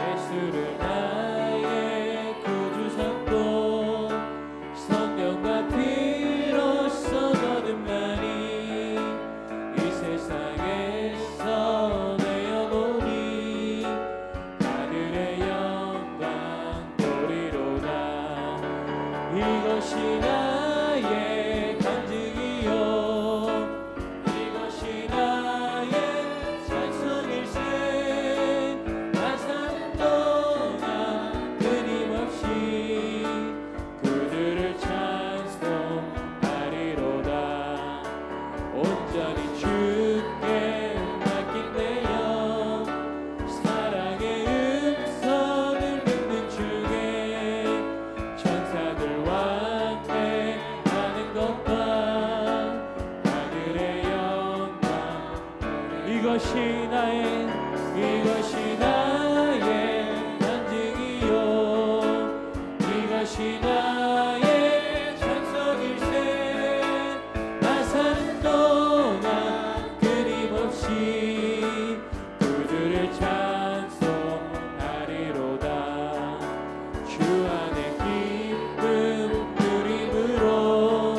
예수를 나의 구주 삼고 성령과 피로써 거듭 나니 이 세상에서 내 영혼이 하늘의 영광 보리로다. 이것이 나의 간증이요 이것이 나의 찬송일세. 나 사는 동안 끊임없이 구주를 찬송하리로다. 온전히 주께 맡긴 내 영 사랑의 음성을 듣는 중에 천사들과 함께 하는 것과 하늘의 영광. 이것이 나의 간증이요 이것이 나의 찬송일세. 나 사는 동안 끊임없이 구주를 찬송하리로다. 주 안에 기쁨 누림으로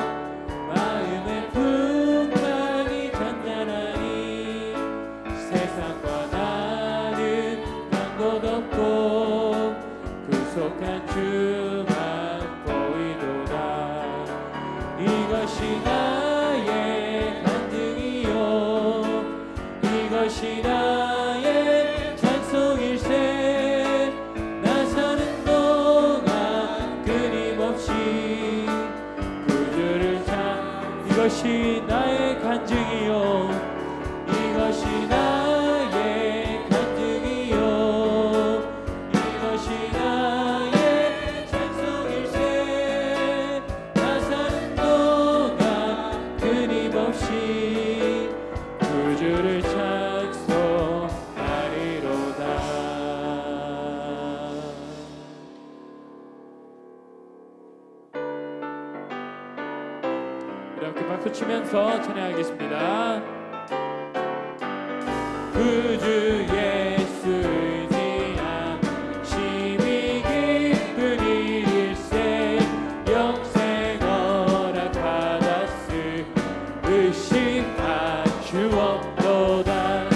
마음의 풍랑이 잔잔하니 세상과 나는 간 곳 없고 구속한 주만 보이도다. 이것이 나의 간증이요 이것이 나의 찬송일세. 나 사는 동안 끊임없이 구주를 이것이 나의 간증이요 이것이 나의 간증이요 이것이 나의 찬송일세. 나 사는 동안 끊임없이 구주를 찬송하리로다. 이렇게 박수 치면서 찬양하겠습니다. 구주 예수 의지함 심히 기쁜 일일세. 영생 허락 받았으 의심할 주 없도다.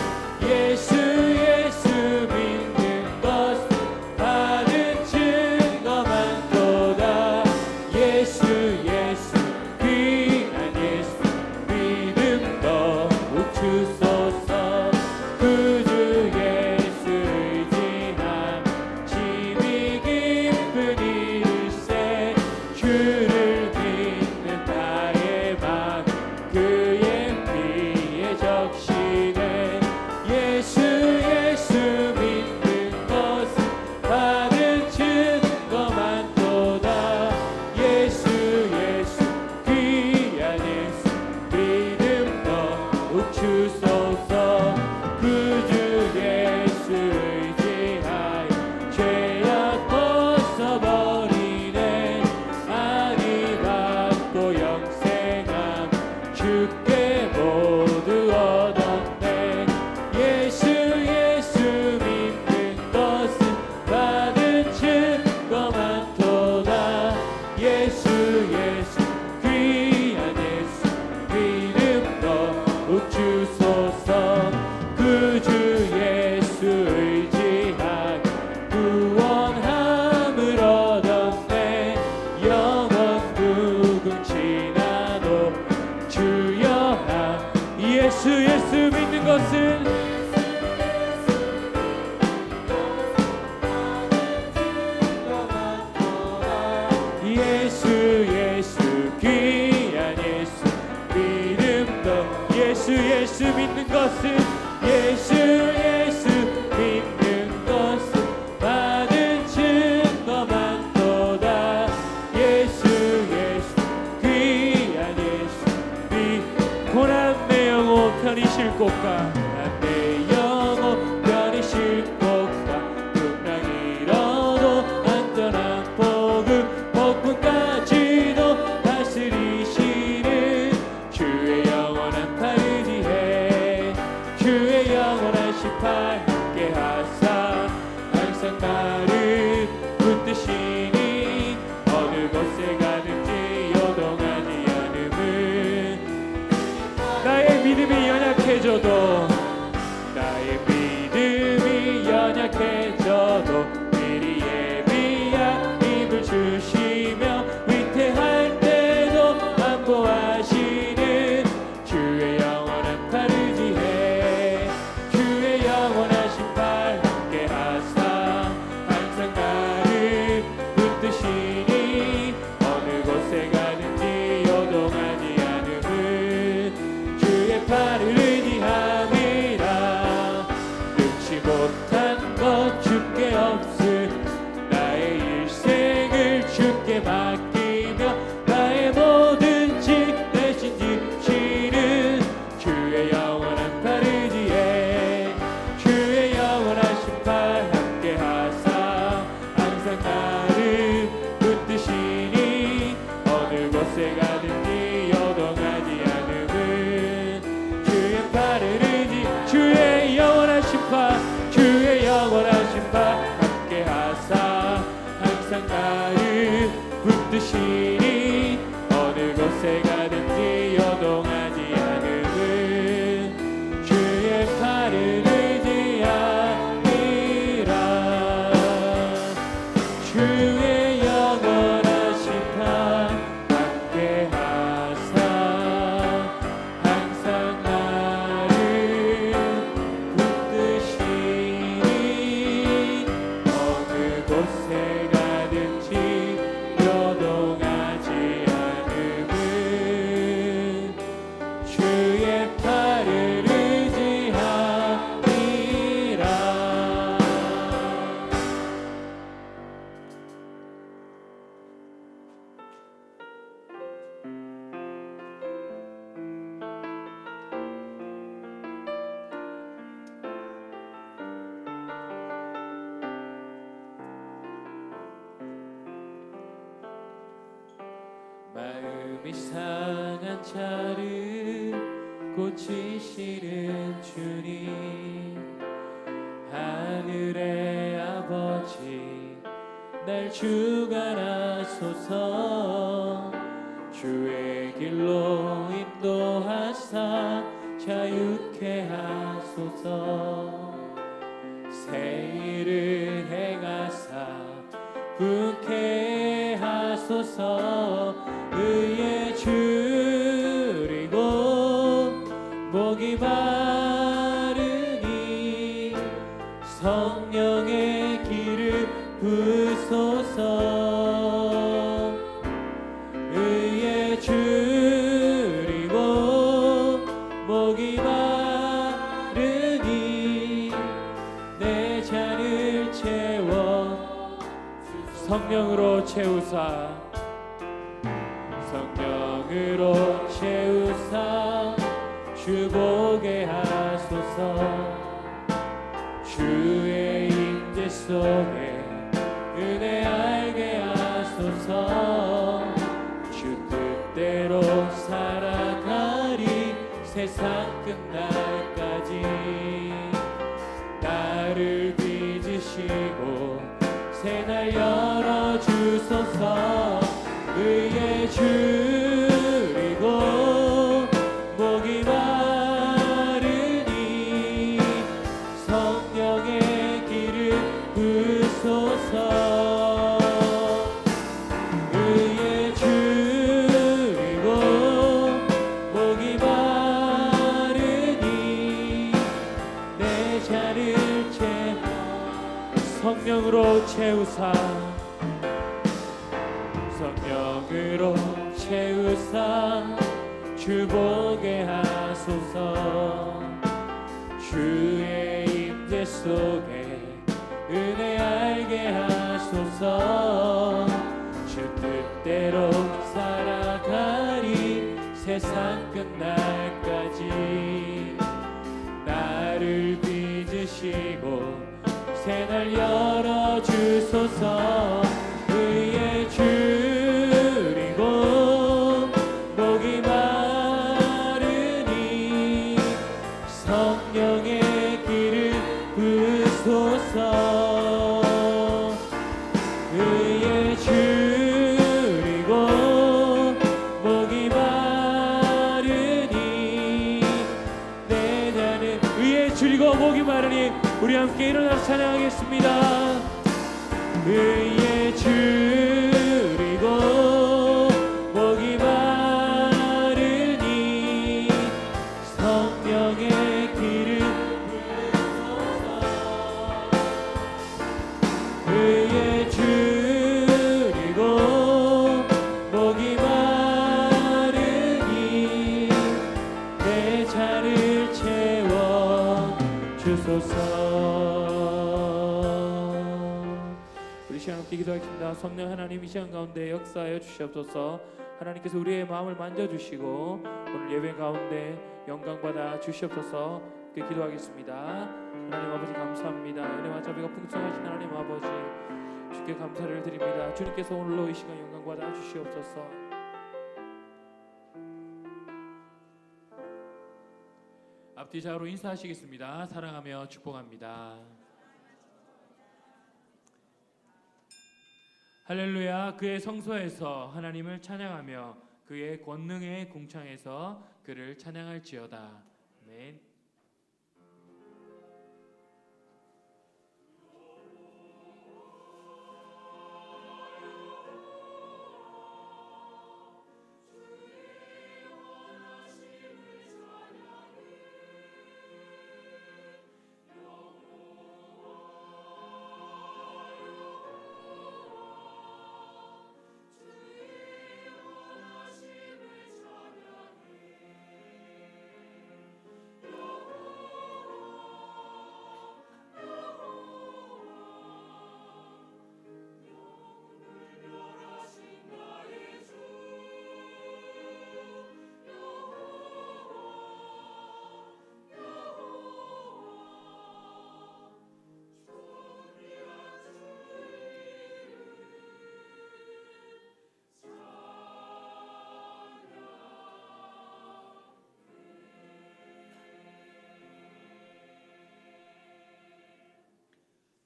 예수 믿는 것 받은 증거 많도다. 예수 귀한 예수 믿음 더욱 주소서. 구주 예수 의지함 심히 기쁜 일일세. 주를 믿는 나의 맘 그의 피에 적시네. 예수 믿는 것은 받은 증거 많도다. 예수 귀한 예수 믿음 더욱 주소서. 구주 예수 의지하여 죄악 벗어버리네. 많이 받고 영생함 주께 모두 얻었네. 예수 믿는 것은 받은 증거 많도다. 예수 귀한 예수 믿음 더욱 주소서. 구주 예수 의지하여 구원함을 얻었네. 영원 무궁치 나도 주여함. 예수 믿는 것은 예수 귀한 예수 믿음 더. 예수 믿는 것은 예수 믿는 것은 받은 증거 많도다. 예수 귀한 예수 고난 내 영혼 편히 쉴 곳가. 내 영혼 편히 쉴 곳가. 풍랑이 일어도 안전한 복음까지도 다스리시는 주의 영원한 팔 의지해. 연약해져도 미리 예비한 힘을 주시며 위태할 때도 안보하시는 주의 영원한 팔을 지해 주의 영원하신 팔 함께 하사 항상 나를 붙드시니 어느 곳에 가든지 요동하지 않음은 주의 팔을 의지함이라. 능치 못한 것 주께 없음 나의 일생을 주께 맡기며 나의 모든 직 대신 지시는 주의 영원한 팔 의지해 주의 영원하신 팔 함께 하사 항상 나를 붙드시니 어느 곳에 가든지 요동하지 않음은 주의 팔을 의지 주의 영원하신 팔 주의 영원하신 팔 함께 하사 항상 나를 붙드시니 어느 곳에 가든지 요동하지 않음은 주의 팔을 의지함이라. 주의 영원하신 팔 함께 하사 항상 나를 붙드시니 어느 곳에 가든지 요동하지 않음은 주의 팔을 의지함이라. 마음이 상한 자를 고치시는 주님 하늘의 아버지 날 주관하소서. 주의 길로 인도하사 자유케 하소서. 새 일을 행하사 부케 하소서. 의에 줄이고 목이 마르니 성령의 길을 부소서. 의에 줄이고 목이 마르니 내 잔을 채워 성령으로 채우사 성령으로 채우사 주 보게 하소서. 주의 임재 속에 은혜 알게 하소서. 주 뜻대로 살아가리 세상 끝날까지. 나를 빚으시고 새날 열어주소서. 의에 줄이고 목이 마르니 성령의 길을 부소서. 의에 줄이고 목이 마르니 내 잔을 성령으로 채우사 성령으로 채우사 주 보게 하소서. 주의 임재 속에 은혜 알게 하소서. 주 뜻대로 살아가리 세상 끝날까지. 나를 빚으시고 새날 열어주소서. 의에 줄이고 목이 마르니 성령의 길을 부소서. 의에 줄이고 목이 마르니 내 잔을 의에 줄이고 목이 마르니 우리 함께 일어나서 찬양하겠습니다. 의에 줄이고 목이 마르니 성령의 기름 부으소서. 의에 줄이고 목이 마르니 내 잔을 채워 주소서. 우리 시간 함께 기도하겠습니다. 성령 하나님, 이 시간 가운데 역사하여 주시옵소서. 하나님께서 우리의 마음을 만져주시고 오늘 예배 가운데 영광 받아 주시옵소서. 그 기도하겠습니다. 하나님 아버지 감사합니다. 은혜와 자비가 풍성하신 하나님 아버지, 주께 감사를 드립니다. 주님께서 오늘로 이 시간 영광 받아 주시옵소서. 앞뒤 좌우로 인사하시겠습니다. 사랑하며 축복합니다. 할렐루야. 그의 성소에서 하나님을 찬양하며 그의 권능의 궁창에서 그를 찬양할지어다. 아멘.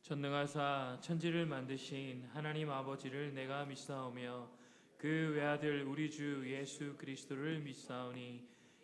전능하사 천지를 만드신 하나님 아버지를 내가 믿사오며 그 외아들 우리 주 예수 그리스도를 믿사오니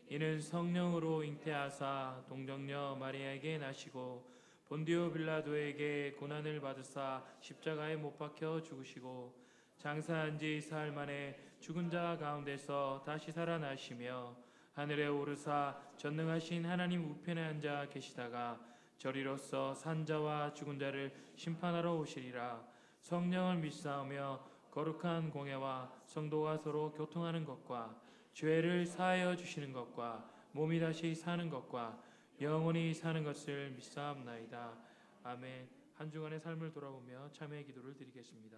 이는 성령으로 잉태하사 동정녀 마리아에게 나시고 본디오 빌라도에게 고난을 받으사 십자가에 못 박혀 죽으시고 장사한 지 사흘 만에 죽은 자 가운데서 다시 살아나시며 하늘에 오르사 전능하신 하나님 우편에 앉아 계시다가 저리로서 산자와 죽은 자를 심판하러 오시리라. 성령을 믿사오며 거룩한 공예와 성도가 서로 교통하는 것과 죄를 사하여 주시는 것과 몸이 다시 사는 것과 영원히 사는 것을 믿사옵나이다. 아멘. 한 주간의 삶을 돌아보며 참회의 기도를 드리겠습니다.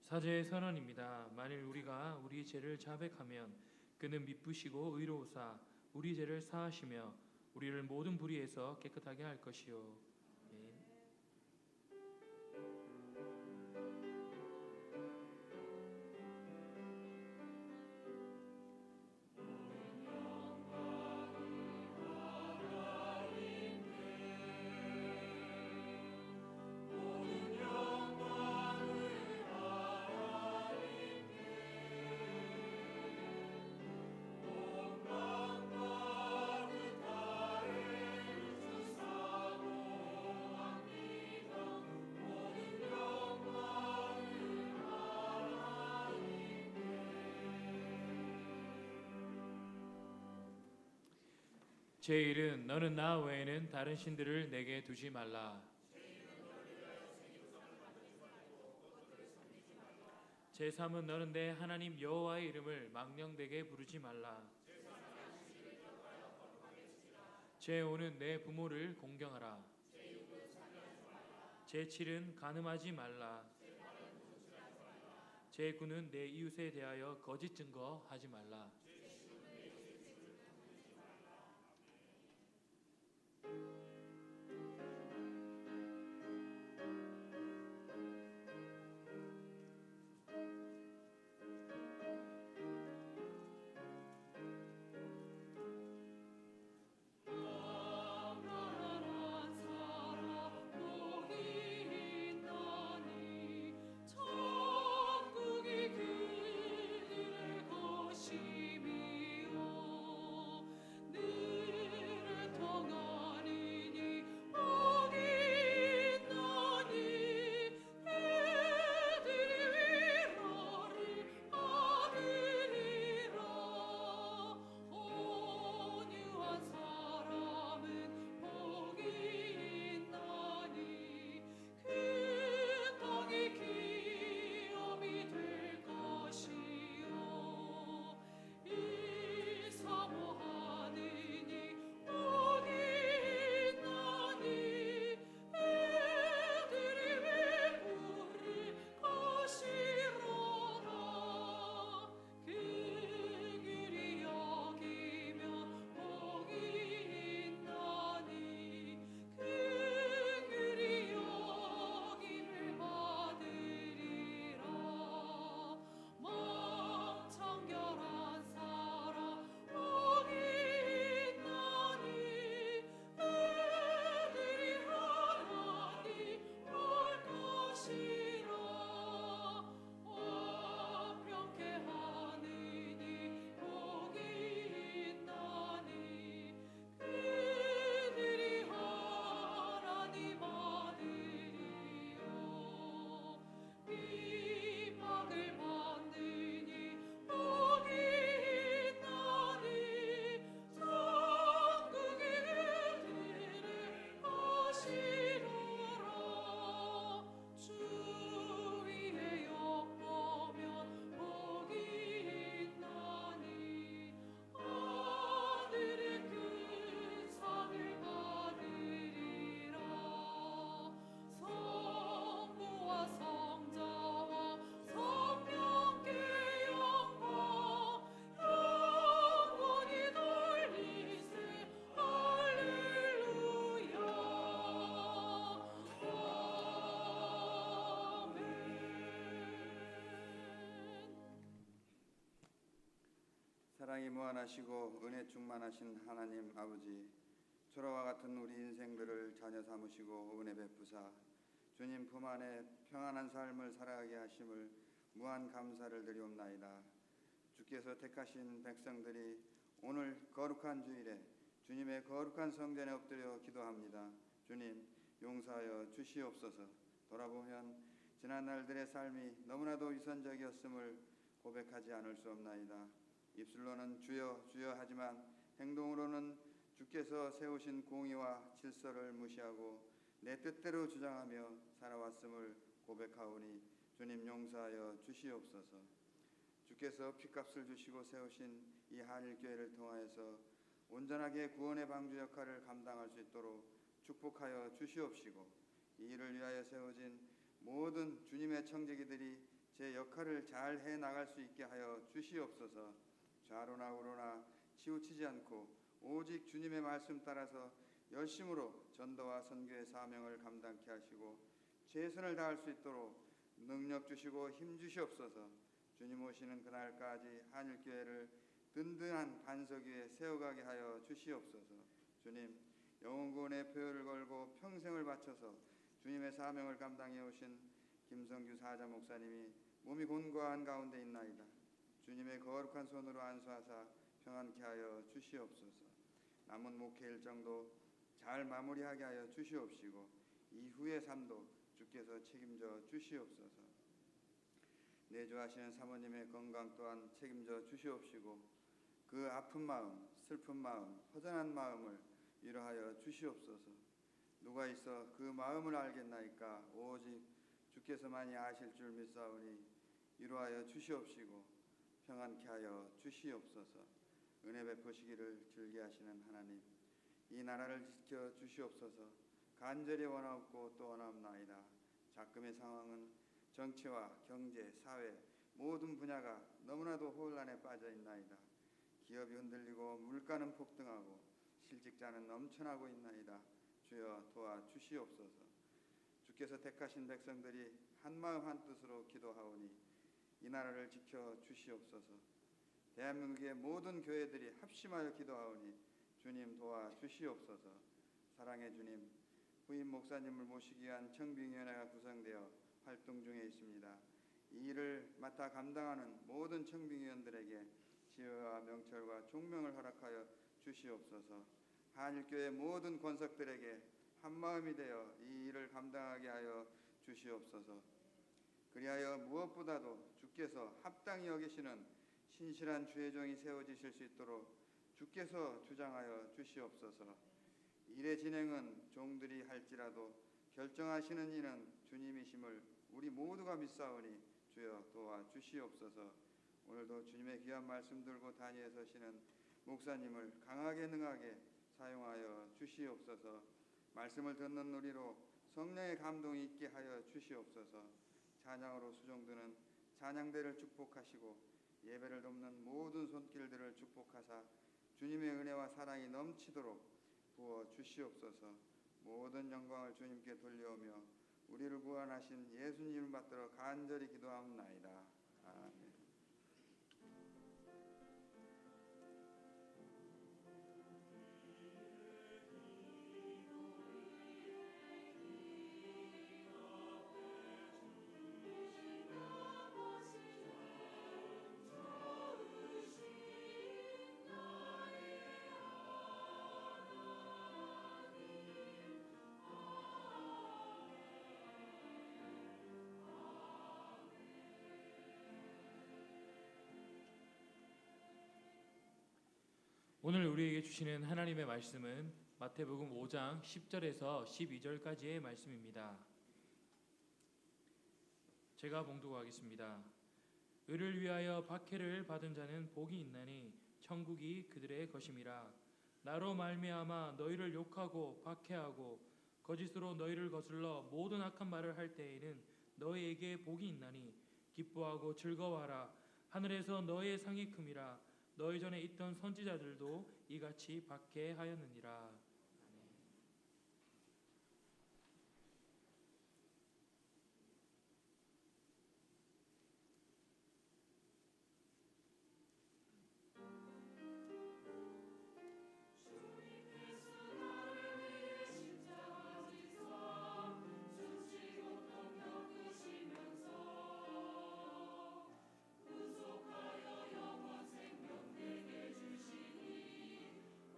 사제의 선언입니다. 만일 우리가 우리 죄를 자백하면 그는 미쁘시고 의로우사 우리 죄를 사하시며 우리를 모든 불의에서 깨끗하게 할 것이요. 아멘. 제1은 너는 나 외에는 다른 신들을 내게 두지 말라. 제3은 너는 내 하나님 여호와의 이름을 망령되게 부르지 말라. 제5는 내 부모를 공경하라. 제7은 간음하지 말라. 제9는 내 이웃에 대하여 거짓 증거하지 말라. 사랑이 무한하시고 은혜 충만하신 하나님 아버지, 초라와 같은 우리 인생들을 자녀 삼으시고 은혜 베푸사 주님 품 안에 평안한 삶을 살아가게 하심을 무한 감사를 드리옵나이다. 주께서 택하신 백성들이 오늘 거룩한 주일에 주님의 거룩한 성전에 엎드려 기도합니다. 주님 용서하여 주시옵소서. 돌아보면 지난 날들의 삶이 너무나도 위선적이었음을 고백하지 않을 수 없나이다. 입술로는 주여 주여 하지만 행동으로는 주께서 세우신 공의와 질서를 무시하고 내 뜻대로 주장하며 살아왔음을 고백하오니 주님 용서하여 주시옵소서. 주께서 피값을 주시고 세우신 이 한일교회를 통하여서 온전하게 구원의 방주 역할을 감당할 수 있도록 축복하여 주시옵시고, 이 일을 위하여 세워진 모든 주님의 청지기들이 제 역할을 잘 해나갈 수 있게 하여 주시옵소서. 좌로나 우로나 치우치지 않고 오직 주님의 말씀 따라서 열심으로 전도와 선교의 사명을 감당케 하시고 최선을 다할 수 있도록 능력 주시고 힘 주시옵소서. 주님 오시는 그날까지 한일교회를 든든한 반석 위에 세워가게 하여 주시옵소서. 주님 영혼구원의 표를 걸고 평생을 바쳐서 주님의 사명을 감당해 오신 김성규 사자 목사님이 몸이 곤고한 가운데 있나이다. 주님의 거룩한 손으로 안수하사 평안케 하여 주시옵소서. 남은 목회 일정도 잘 마무리하게 하여 주시옵시고 이후의 삶도 주께서 책임져 주시옵소서. 내주하시는 사모님의 건강 또한 책임져 주시옵시고 그 아픈 마음, 슬픈 마음, 허전한 마음을 위로하여 주시옵소서. 누가 있어 그 마음을 알겠나이까? 오직 주께서만이 아실 줄 믿사오니 위로하여 주시옵시고 평안케 하여 주시옵소서. 은혜 베푸시기를 즐겨하시는 하나님, 이 나라를 지켜 주시옵소서. 간절히 원하옵고 또 원하옵나이다. 작금의 상황은 정치와 경제, 사회 모든 분야가 너무나도 혼란에 빠져 있나이다. 기업이 흔들리고 물가는 폭등하고 실직자는 넘쳐나고 있나이다. 주여 도와주시옵소서. 주께서 택하신 백성들이 한마음 한뜻으로 기도하오니 이 나라를 지켜 주시옵소서. 대한민국의 모든 교회들이 합심하여 기도하오니 주님 도와주시옵소서. 사랑의 주님, 후임 목사님을 모시기 위한 청빙위원회가 구성되어 활동 중에 있습니다. 이 일을 맡아 감당하는 모든 청빙위원들에게 지혜와 명철과 총명을 허락하여 주시옵소서. 한일교회 모든 권석들에게 한마음이 되어 이 일을 감당하게 하여 주시옵소서. 그리하여 무엇보다도 주께서 합당히 여기시는 신실한 주의 종이 세워지실 수 있도록 주께서 주장하여 주시옵소서. 일의 진행은 종들이 할지라도 결정하시는 이는 주님이심을 우리 모두가 믿사오니 주여 도와주시옵소서. 오늘도 주님의 귀한 말씀 들고 단위에 서시는 목사님을 강하게 능하게 사용하여 주시옵소서. 말씀을 듣는 우리로 성령의 감동이 있게 하여 주시옵소서. 찬양으로 수종드는 찬양대를 축복하시고 예배를 돕는 모든 손길들을 축복하사 주님의 은혜와 사랑이 넘치도록 부어 주시옵소서. 모든 영광을 주님께 돌려오며 우리를 구원하신 예수님을 받들어 간절히 기도하옵나이다. 아멘. 오늘 우리에게 주시는 하나님의 말씀은 마태복음 5장 10절에서 12절까지의 말씀입니다. 제가 봉독하겠습니다. 의를 위하여 박해를 받은 자는 복이 있나니 천국이 그들의 것임이라. 나로 말미암아 너희를 욕하고 박해하고 거짓으로 너희를 거슬러 모든 악한 말을 할 때에는 너희에게 복이 있나니 기뻐하고 즐거워하라. 하늘에서 너희의 상이 큼이라. 너희 전에 있던 선지자들도 이같이 박해하였느니라.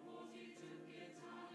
오직 주께 찬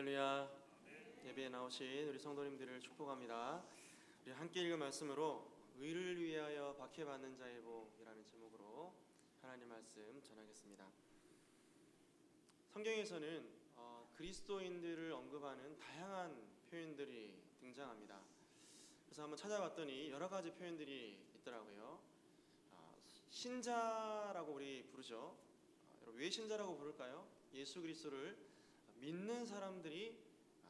할렐루야. 예배에 나오신 우리 성도님들을 축복합니다. 우리 함께 읽은 말씀으로 의를 위하여 박해받는 자의 복이라는 제목으로 하나님 말씀 전하겠습니다. 성경에서는 그리스도인들을 언급하는 다양한 표현들이 등장합니다. 그래서 한번 찾아봤더니 여러 가지 표현들이 있더라고요. 신자라고 우리 부르죠. 여러분, 왜 신자라고 부를까요? 예수 그리스도를 믿는 사람들이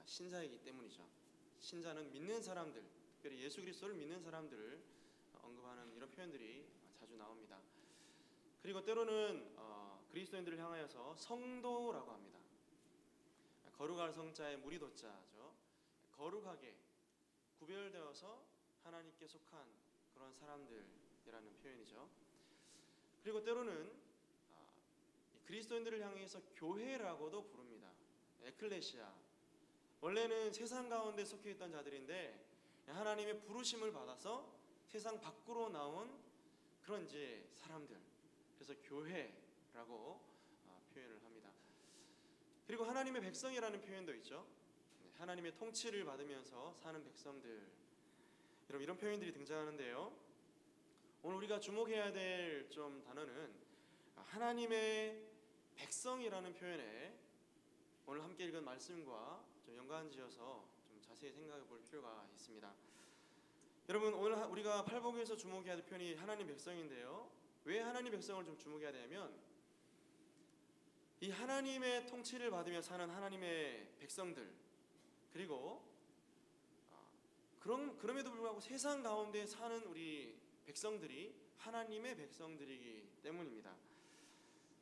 신자이기 때문이죠. 신자는 믿는 사람들, 특별히 예수 그리스도를 믿는 사람들을 언급하는 이런 표현들이 자주 나옵니다. 그리고 때로는 그리스도인들을 향하여서 성도라고 합니다. 거룩할 성자에 무리 도자죠. 거룩하게 구별되어서 하나님께 속한 그런 사람들이라는 표현이죠. 그리고 때로는 그리스도인들을 향해서 교회라고도 부릅니다. 에클레시아. 원래는 세상 가운데 속해 있던 자들인데 하나님의 부르심을 받아서 세상 밖으로 나온 그런 이제 사람들. 그래서 교회라고 표현을 합니다. 그리고 하나님의 백성이라는 표현도 있죠. 하나님의 통치를 받으면서 사는 백성들. 여러분, 이런 표현들이 등장하는데요. 오늘 우리가 주목해야 될 좀 단어는 하나님의 백성이라는 표현에 오늘 함께 읽은 말씀과 좀 연관지어서 좀 자세히 생각해 볼 필요가 있습니다. 여러분, 오늘 우리가 팔복에서 주목해야 될 표현이 하나님 백성인데요. 왜 하나님 백성을 좀 주목해야 되냐면 이 하나님의 통치를 받으며 사는 하나님의 백성들, 그리고 그럼에도 불구하고 세상 가운데 사는 우리 백성들이 하나님의 백성들이기 때문입니다.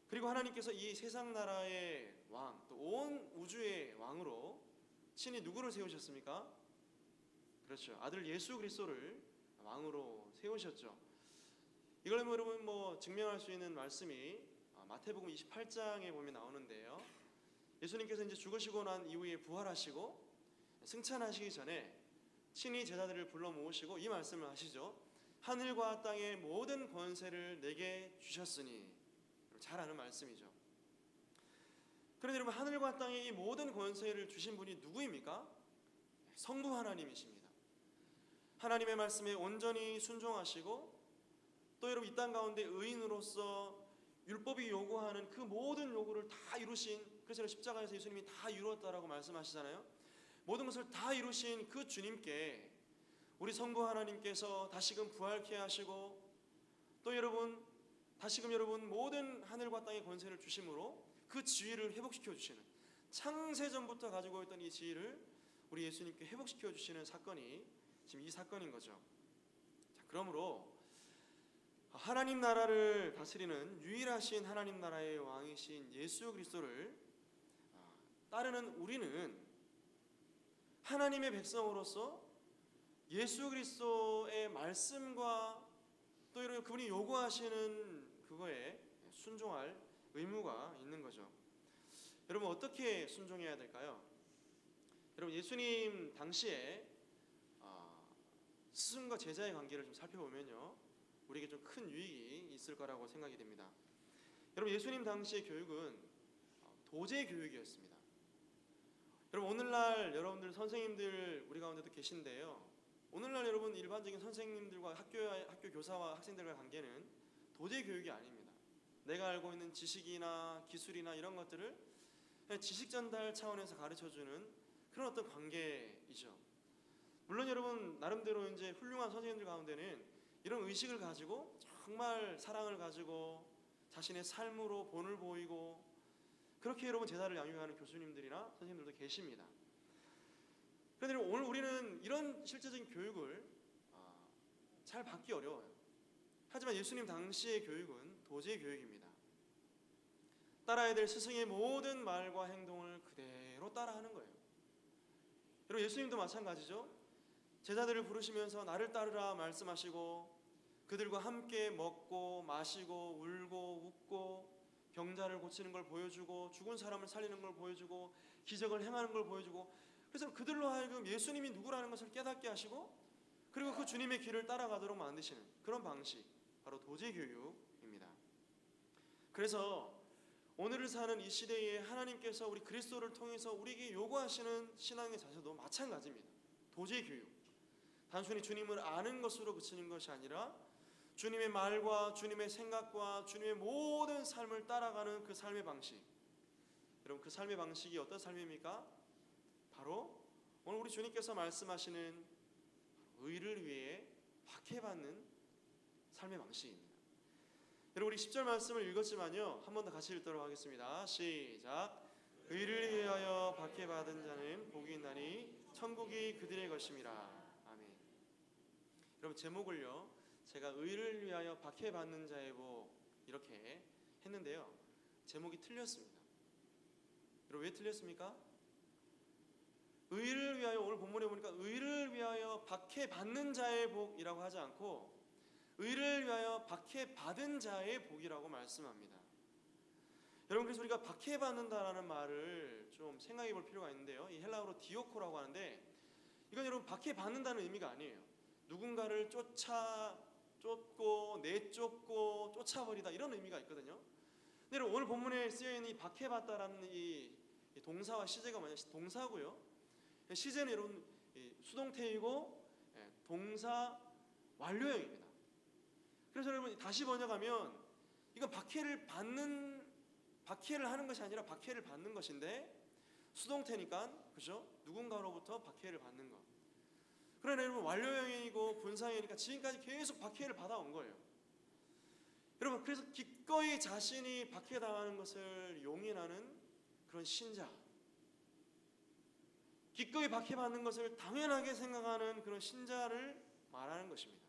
그리고 하나님께서 이 세상 나라의 왕, 또 온 우주의 왕으로 친히 누구를 세우셨습니까? 그렇죠. 아들 예수 그리스도를 왕으로 세우셨죠. 이걸 여러분 증명할 수 있는 말씀이 마태복음 28장에 보면 나오는데요. 예수님께서 이제 죽으시고 난 이후에 부활하시고 승천하시기 전에 친히 제자들을 불러 모으시고 이 말씀을 하시죠. 하늘과 땅의 모든 권세를 내게 주셨으니. 잘 아는 말씀이죠. 그런데 여러분, 하늘과 땅의 이 모든 권세를 주신 분이 누구입니까? 성부 하나님이십니다. 하나님의 말씀에 온전히 순종하시고 또 여러분, 이 땅 가운데 의인으로서 율법이 요구하는 그 모든 요구를 다 이루신, 그래서 십자가에서 예수님이 다 이루었다라고 말씀하시잖아요. 모든 것을 다 이루신 그 주님께 우리 성부 하나님께서 다시금 부활케 하시고 또 여러분 다시금 여러분 모든 하늘과 땅의 권세를 주심으로 그 지위를 회복시켜 주시는, 창세전부터 가지고 있던 이 지위를 우리 예수님께 회복시켜 주시는 사건이 지금 이 사건인 거죠. 자, 그러므로 하나님 나라를 다스리는 유일하신 하나님 나라의 왕이신 예수 그리스도를 따르는 우리는 하나님의 백성으로서 예수 그리스도의 말씀과 또 이런 그분이 요구하시는 그거에 순종할 의무가 있는 거죠. 여러분, 어떻게 순종해야 될까요? 여러분, 예수님 당시에 스승과 제자의 관계를 좀 살펴보면요, 우리에게 좀 큰 유익이 있을 거라고 생각이 됩니다. 여러분, 예수님 당시의 교육은 도제 교육이었습니다. 여러분, 오늘날 여러분들 선생님들 우리 가운데도 계신데요. 오늘날 여러분 일반적인 선생님들과 학교 교사와 학생들과의 관계는 도제 교육이 아닙니다. 내가 알고 있는 지식이나 기술이나 이런 것들을 그냥 지식 전달 차원에서 가르쳐주는 그런 어떤 관계이죠. 물론 여러분 나름대로 이제 훌륭한 선생님들 가운데는 이런 의식을 가지고 정말 사랑을 가지고 자신의 삶으로 본을 보이고 그렇게 여러분 제자를 양육하는 교수님들이나 선생님들도 계십니다. 그런데 오늘 우리는 이런 실제적인 교육을 잘 받기 어려워요. 하지만 예수님 당시의 교육은 도제 교육입니다. 따라야 될 스승의 모든 말과 행동을 그대로 따라하는 거예요. 여러분, 예수님도 마찬가지죠. 제자들을 부르시면서 나를 따르라 말씀하시고 그들과 함께 먹고 마시고 울고 웃고 병자를 고치는 걸 보여주고 죽은 사람을 살리는 걸 보여주고 기적을 행하는 걸 보여주고, 그래서 그들로 하여금 예수님이 누구라는 것을 깨닫게 하시고 그리고 그 주님의 길을 따라가도록 만드시는 그런 방식, 바로 도제 교육입니다. 그래서 오늘을 사는 이 시대에 하나님께서 우리 그리스도를 통해서 우리에게 요구하시는 신앙의 자세도 마찬가지입니다. 도제 교육. 단순히 주님을 아는 것으로 그치는 것이 아니라 주님의 말과 주님의 생각과 주님의 모든 삶을 따라가는 그 삶의 방식. 여러분, 그 삶의 방식이 어떤 삶입니까? 바로 오늘 우리 주님께서 말씀하시는 의를 위해 박해받는 삶의 방식입니다. 여러분, 우리 10절 말씀을 읽었지만요, 한 번 더 같이 읽도록 하겠습니다. 시작. 의를 위하여 박해받은 자는 복이 있나니 천국이 그들의 것임이라. 아멘. 여러분, 제목을요, 제가 의를 위하여 박해받는 자의 복 이렇게 했는데요, 제목이 틀렸습니다. 여러분, 왜 틀렸습니까? 의를 위하여, 오늘 본문에 보니까 의를 위하여 박해받는 자의 복이라고 하지 않고 의를 위하여 박해받은 자의 복이라고 말씀합니다. 여러분, 그래서 우리가 박해받는다라는 말을 좀 생각해 볼 필요가 있는데요, 이 헬라어로 디오코라고 하는데, 이건 여러분 박해받는다는 의미가 아니에요. 누군가를 쫓고 내쫓고 쫓아버리다, 이런 의미가 있거든요. 근데 여러분, 오늘 본문에 쓰여있는 이 박해받다라는 이 동사와 시제가 뭐냐? 동사고요. 시제는 여러분 수동태이고 동사 완료형입니다. 그래서 여러분 다시 번역하면 이건 박해를 하는 것이 아니라 박해를 받는 것인데, 수동태니까, 그죠? 누군가로부터 박해를 받는 것. 그러나 여러분 완료형이고 분사형이니까 지금까지 계속 박해를 받아온 거예요. 여러분, 그래서 기꺼이 자신이 박해당하는 것을 용인하는 그런 신자, 기꺼이 박해받는 것을 당연하게 생각하는 그런 신자를 말하는 것입니다.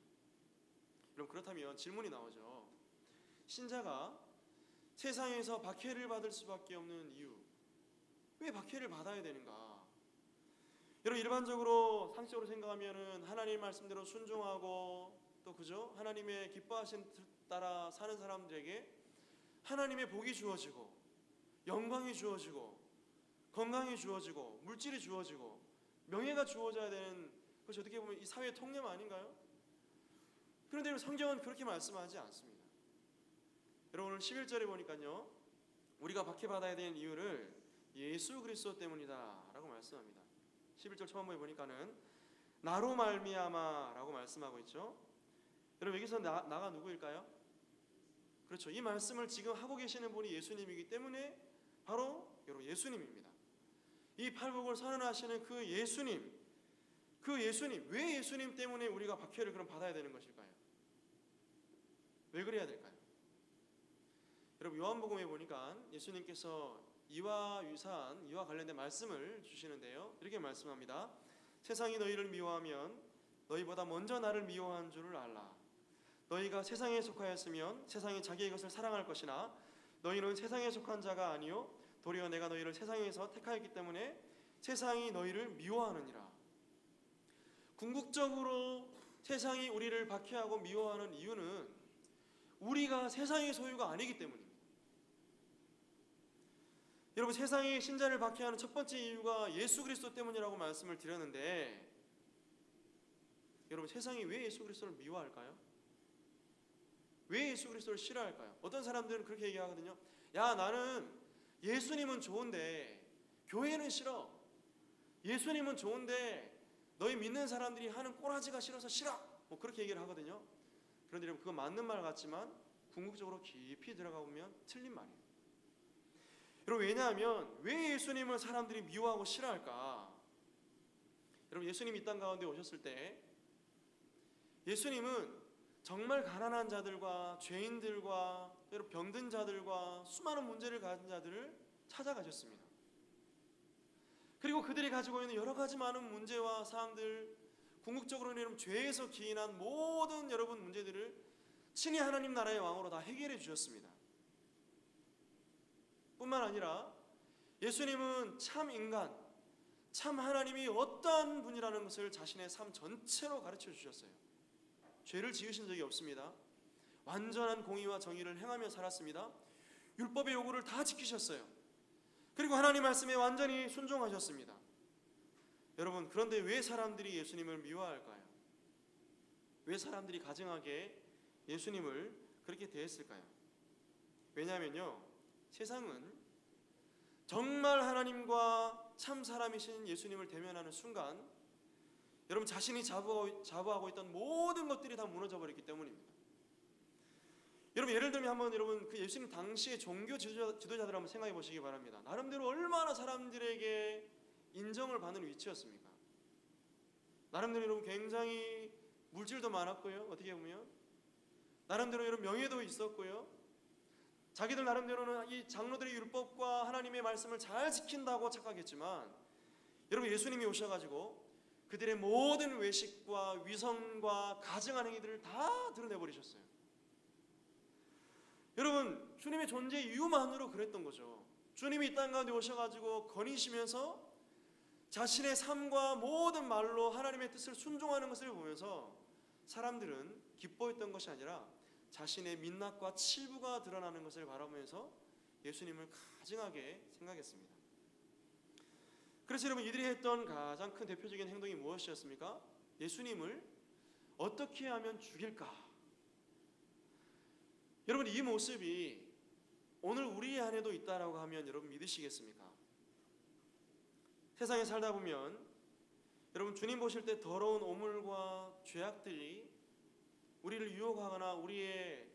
여러분, 그렇다면 질문이 나오죠. 신자가 세상에서 박해를 받을 수밖에 없는 이유, 왜 박해를 받아야 되는가? 여러분, 일반적으로 상식적으로 생각하면은 하나님 말씀대로 순종하고 또 그죠? 하나님의 기뻐하신 뜻 따라 사는 사람들에게 하나님의 복이 주어지고 영광이 주어지고 건강이 주어지고 물질이 주어지고 명예가 주어져야 되는 것이 어떻게 보면 이 사회의 통념 아닌가요? 그런데 성경은 그렇게 말씀하지 않습니다. 여러분, 오늘 11절에 보니까요, 우리가 박해받아야 되는 이유를 예수 그리스도 때문이다 라고 말씀합니다. 11절 처음에 보니까는 나로 말미암아 라고 말씀하고 있죠. 여러분, 여기서 나가 누구일까요? 그렇죠. 이 말씀을 지금 하고 계시는 분이 예수님이기 때문에 바로 여러분 예수님입니다. 이 팔복을 선언하시는 그 예수님, 왜 예수님 때문에 우리가 박해를 그럼 받아야 되는 것일까요? 왜 그래야 될까요? 여러분, 요한복음에 보니까 예수님께서 이와 관련된 말씀을 주시는데요, 이렇게 말씀합니다. 세상이 너희를 미워하면 너희보다 먼저 나를 미워한 줄을 알라. 너희가 세상에 속하였으면 세상이 자기의 것을 사랑할 것이나 너희는 세상에 속한 자가 아니요 도리어 내가 너희를 세상에서 택하였기 때문에 세상이 너희를 미워하느니라. 궁극적으로 세상이 우리를 박해하고 미워하는 이유는 우리가 세상의 소유가 아니기 때문입니다. 여러분, 세상이 신자를 박해하는 첫 번째 이유가 예수 그리스도 때문이라고 말씀을 드렸는데, 여러분, 세상이 왜 예수 그리스도를 미워할까요? 왜 예수 그리스도를 싫어할까요? 어떤 사람들은 그렇게 얘기하거든요. 야, 나는 예수님은 좋은데 교회는 싫어. 예수님은 좋은데 너희 믿는 사람들이 하는 꼬라지가 싫어서 싫어. 뭐 그렇게 얘기를 하거든요. 그런데 여러분, 그건 맞는 말 같지만 궁극적으로 깊이 들어가 보면 틀린 말이에요. 여러분, 왜냐하면 왜 예수님을 사람들이 미워하고 싫어할까? 여러분, 예수님이 이 땅 가운데 오셨을 때 예수님은 정말 가난한 자들과 죄인들과 여러분 병든 자들과 수많은 문제를 가진 자들을 찾아가셨습니다. 그리고 그들이 가지고 있는 여러 가지 많은 문제와 사항들, 궁극적으로는 여러분 죄에서 기인한 모든 여러분 문제들을 친히 하나님 나라의 왕으로 다 해결해 주셨습니다. 뿐만 아니라 예수님은 참 인간, 참 하나님이 어떠한 분이라는 것을 자신의 삶 전체로 가르쳐 주셨어요. 죄를 지으신 적이 없습니다. 완전한 공의와 정의를 행하며 살았습니다. 율법의 요구를 다 지키셨어요. 그리고 하나님 말씀에 완전히 순종하셨습니다. 여러분, 그런데 왜 사람들이 예수님을 미워할까요? 왜 사람들이 가증하게 예수님을 그렇게 대했을까요? 왜냐하면요, 세상은 정말 하나님과 참 사람이신 예수님을 대면하는 순간 여러분 자신이 자부하고 있던 모든 것들이 다 무너져 버렸기 때문입니다. 여러분 예를 들면 한번 여러분 그 예수님 당시의 종교 지도자들 한번 생각해 보시기 바랍니다. 나름대로 얼마나 사람들에게 인정을 받는 위치였습니까? 나름대로 여러분 굉장히 물질도 많았고요. 어떻게 보면 나름대로 여러분 명예도 있었고요. 자기들 나름대로는 이 장로들의 율법과 하나님의 말씀을 잘 지킨다고 착각했지만 여러분 예수님이 오셔가지고 그들의 모든 외식과 위선과 가증한 행위들을 다 드러내버리셨어요. 여러분 주님의 존재 이유만으로 그랬던 거죠. 주님이 이 땅 가운데 오셔가지고 거니시면서 자신의 삶과 모든 말로 하나님의 뜻을 순종하는 것을 보면서 사람들은 기뻐했던 것이 아니라 자신의 민낯과 치부가 드러나는 것을 바라보면서 예수님을 가증하게 생각했습니다. 그래서 여러분 이들이 했던 가장 큰 대표적인 행동이 무엇이었습니까? 예수님을 어떻게 하면 죽일까? 여러분 이 모습이 오늘 우리 안에도 있다라고 하면 여러분 믿으시겠습니까? 세상에 살다 보면 여러분 주님 보실 때 더러운 오물과 죄악들이 우리를 유혹하거나 우리의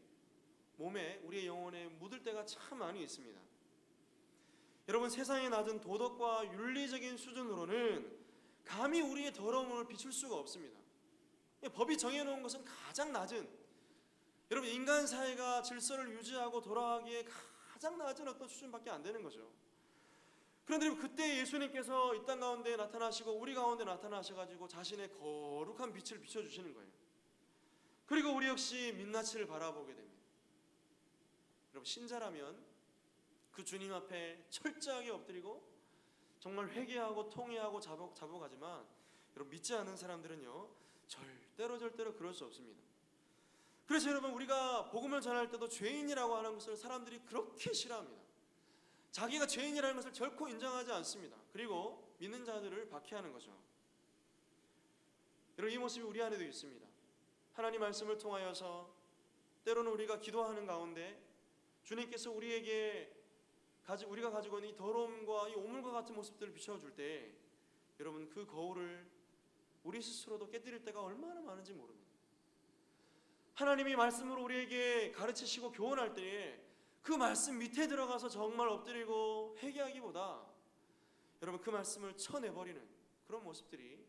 몸에 우리의 영혼에 묻을 때가 참 많이 있습니다. 여러분 세상에 낮은 도덕과 윤리적인 수준으로는 감히 우리의 더러움을 비출 수가 없습니다. 법이 정해놓은 것은 가장 낮은 여러분 인간 사회가 질서를 유지하고 돌아가기에 가장 낮은 어떤 수준밖에 안 되는 거죠. 그런데 그때 예수님께서 이 땅 가운데 나타나시고 우리 가운데 나타나셔가지고 자신의 거룩한 빛을 비춰주시는 거예요. 그리고 우리 역시 민낯을 바라보게 됩니다. 여러분 신자라면 그 주님 앞에 철저하게 엎드리고 정말 회개하고 통회하고 자복하지만 여러분 믿지 않는 사람들은요 절대로 그럴 수 없습니다. 그래서 여러분 우리가 복음을 전할 때도 죄인이라고 하는 것을 사람들이 그렇게 싫어합니다. 자기가 죄인이라는 것을 결코 인정하지 않습니다. 그리고 믿는 자들을 박해하는 거죠. 여러분 이 모습이 우리 안에도 있습니다. 하나님 말씀을 통하여서 때로는 우리가 기도하는 가운데 주님께서 우리가 가지고 있는 이 더러움과 이 오물과 같은 모습들을 비춰줄 때 여러분 그 거울을 우리 스스로도 깨뜨릴 때가 얼마나 많은지 모릅니다. 하나님이 말씀으로 우리에게 가르치시고 교훈할 때에 그 말씀 밑에 들어가서 정말 엎드리고 회개하기보다 여러분 그 말씀을 쳐내버리는 그런 모습들이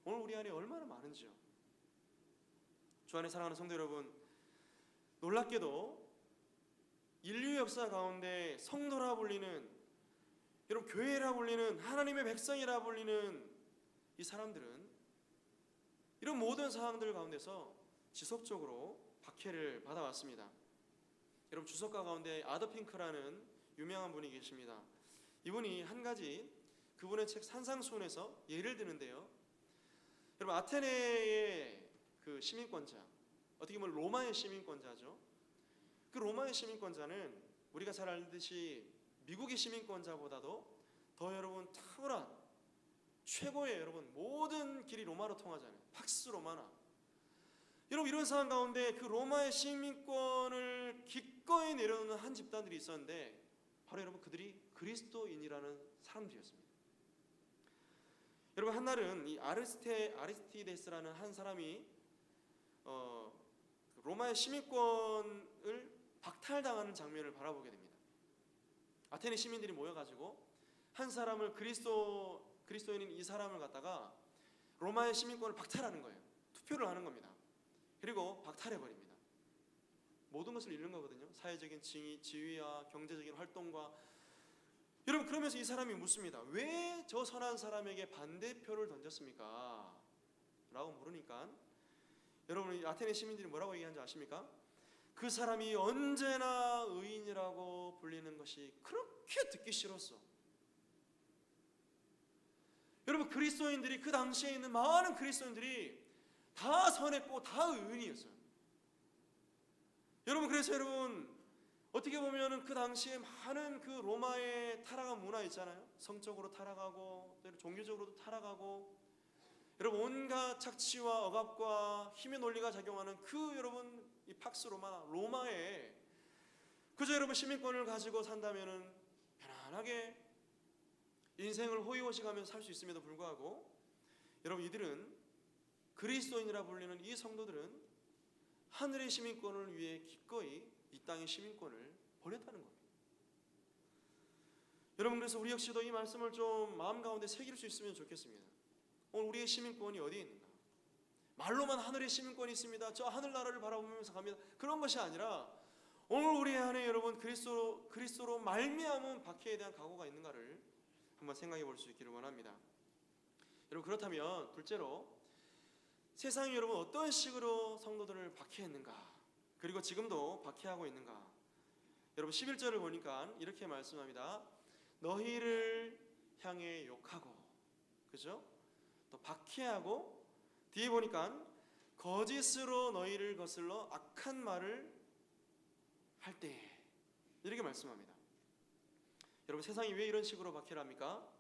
오늘 우리 안에 얼마나 많은지요. 주 안에 사랑하는 성도 여러분, 놀랍게도 인류 역사 가운데 성도라 불리는 여러분 교회라 불리는 하나님의 백성이라 불리는 이 사람들은 이런 모든 상황들 가운데서 지속적으로 박해를 받아왔습니다. 여러분 주석가 가운데 아더핑크라는 유명한 분이 계십니다. 이분이 한 가지 그분의 책 산상수훈에서 예를 드는데요. 여러분 아테네의 그 시민권자, 어떻게 보면 로마의 시민권자죠. 그 로마의 시민권자는 우리가 잘 알듯이 미국의 시민권자보다도 더 여러분 탁월한 최고의 여러분 모든 길이 로마로 통하잖아요. 팍스 로마나. 여러분 이런 상황 가운데 그 로마의 시민권을 기꺼이 내려놓는 한 집단들이 있었는데 바로 여러분 그들이 그리스도인이라는 사람들이었습니다. 여러분 한날은 이 아리스티데스라는 한 사람이 로마의 시민권을 박탈당하는 장면을 바라보게 됩니다. 아테네 시민들이 모여가지고 한 사람을 그리스도인인 이 사람을 갖다가 로마의 시민권을 박탈하는 거예요. 투표를 하는 겁니다. 그리고 박탈해버립니다. 모든 것을 잃는 거거든요. 사회적인 지위와 경제적인 활동과 여러분 그러면서 이 사람이 묻습니다. 왜 저 선한 사람에게 반대표를 던졌습니까? 라고 물으니까 여러분 아테네 시민들이 뭐라고 얘기하는 줄 아십니까? 그 사람이 언제나 의인이라고 불리는 것이 그렇게 듣기 싫었어. 여러분 그리스도인들이 그 당시에 있는 많은 그리스도인들이 다 선했고 다 의인이었어요. 여러분 그래서 여러분 어떻게 보면은 그 당시에 많은 그 로마의 타락한 문화 있잖아요. 성적으로 타락하고 또 종교적으로도 타락하고 여러분 온갖 착취와 억압과 힘의 논리가 작용하는 그 여러분 이 팍스 로마의 그저 여러분 시민권을 가지고 산다면은 편안하게 인생을 호의호식하면서 살 수 있음에도 불구하고 여러분 이들은 그리스도인이라 불리는 이 성도들은 하늘의 시민권을 위해 기꺼이 이 땅의 시민권을 버렸다는 겁니다. 여러분 그래서 우리 역시도 이 말씀을 좀 마음 가운데 새길 수 있으면 좋겠습니다. 오늘 우리의 시민권이 어디에 있는가? 말로만 하늘의 시민권이 있습니다. 저 하늘나라를 바라보면서 갑니다. 그런 것이 아니라 오늘 우리 안에 여러분 그리스도로 말미암은 박해에 대한 각오가 있는가를 한번 생각해 볼 수 있기를 원합니다. 여러분 그렇다면 둘째로 세상이 여러분 어떤 식으로 성도들을 박해했는가, 그리고 지금도 박해하고 있는가. 여러분 11절을 보니까 이렇게 말씀합니다. 너희를 향해 욕하고, 그죠? 또 박해하고, 뒤에 보니까 거짓으로 너희를 거슬러 악한 말을 할 때, 이렇게 말씀합니다. 여러분 세상이 왜 이런 식으로 박해를 합니까?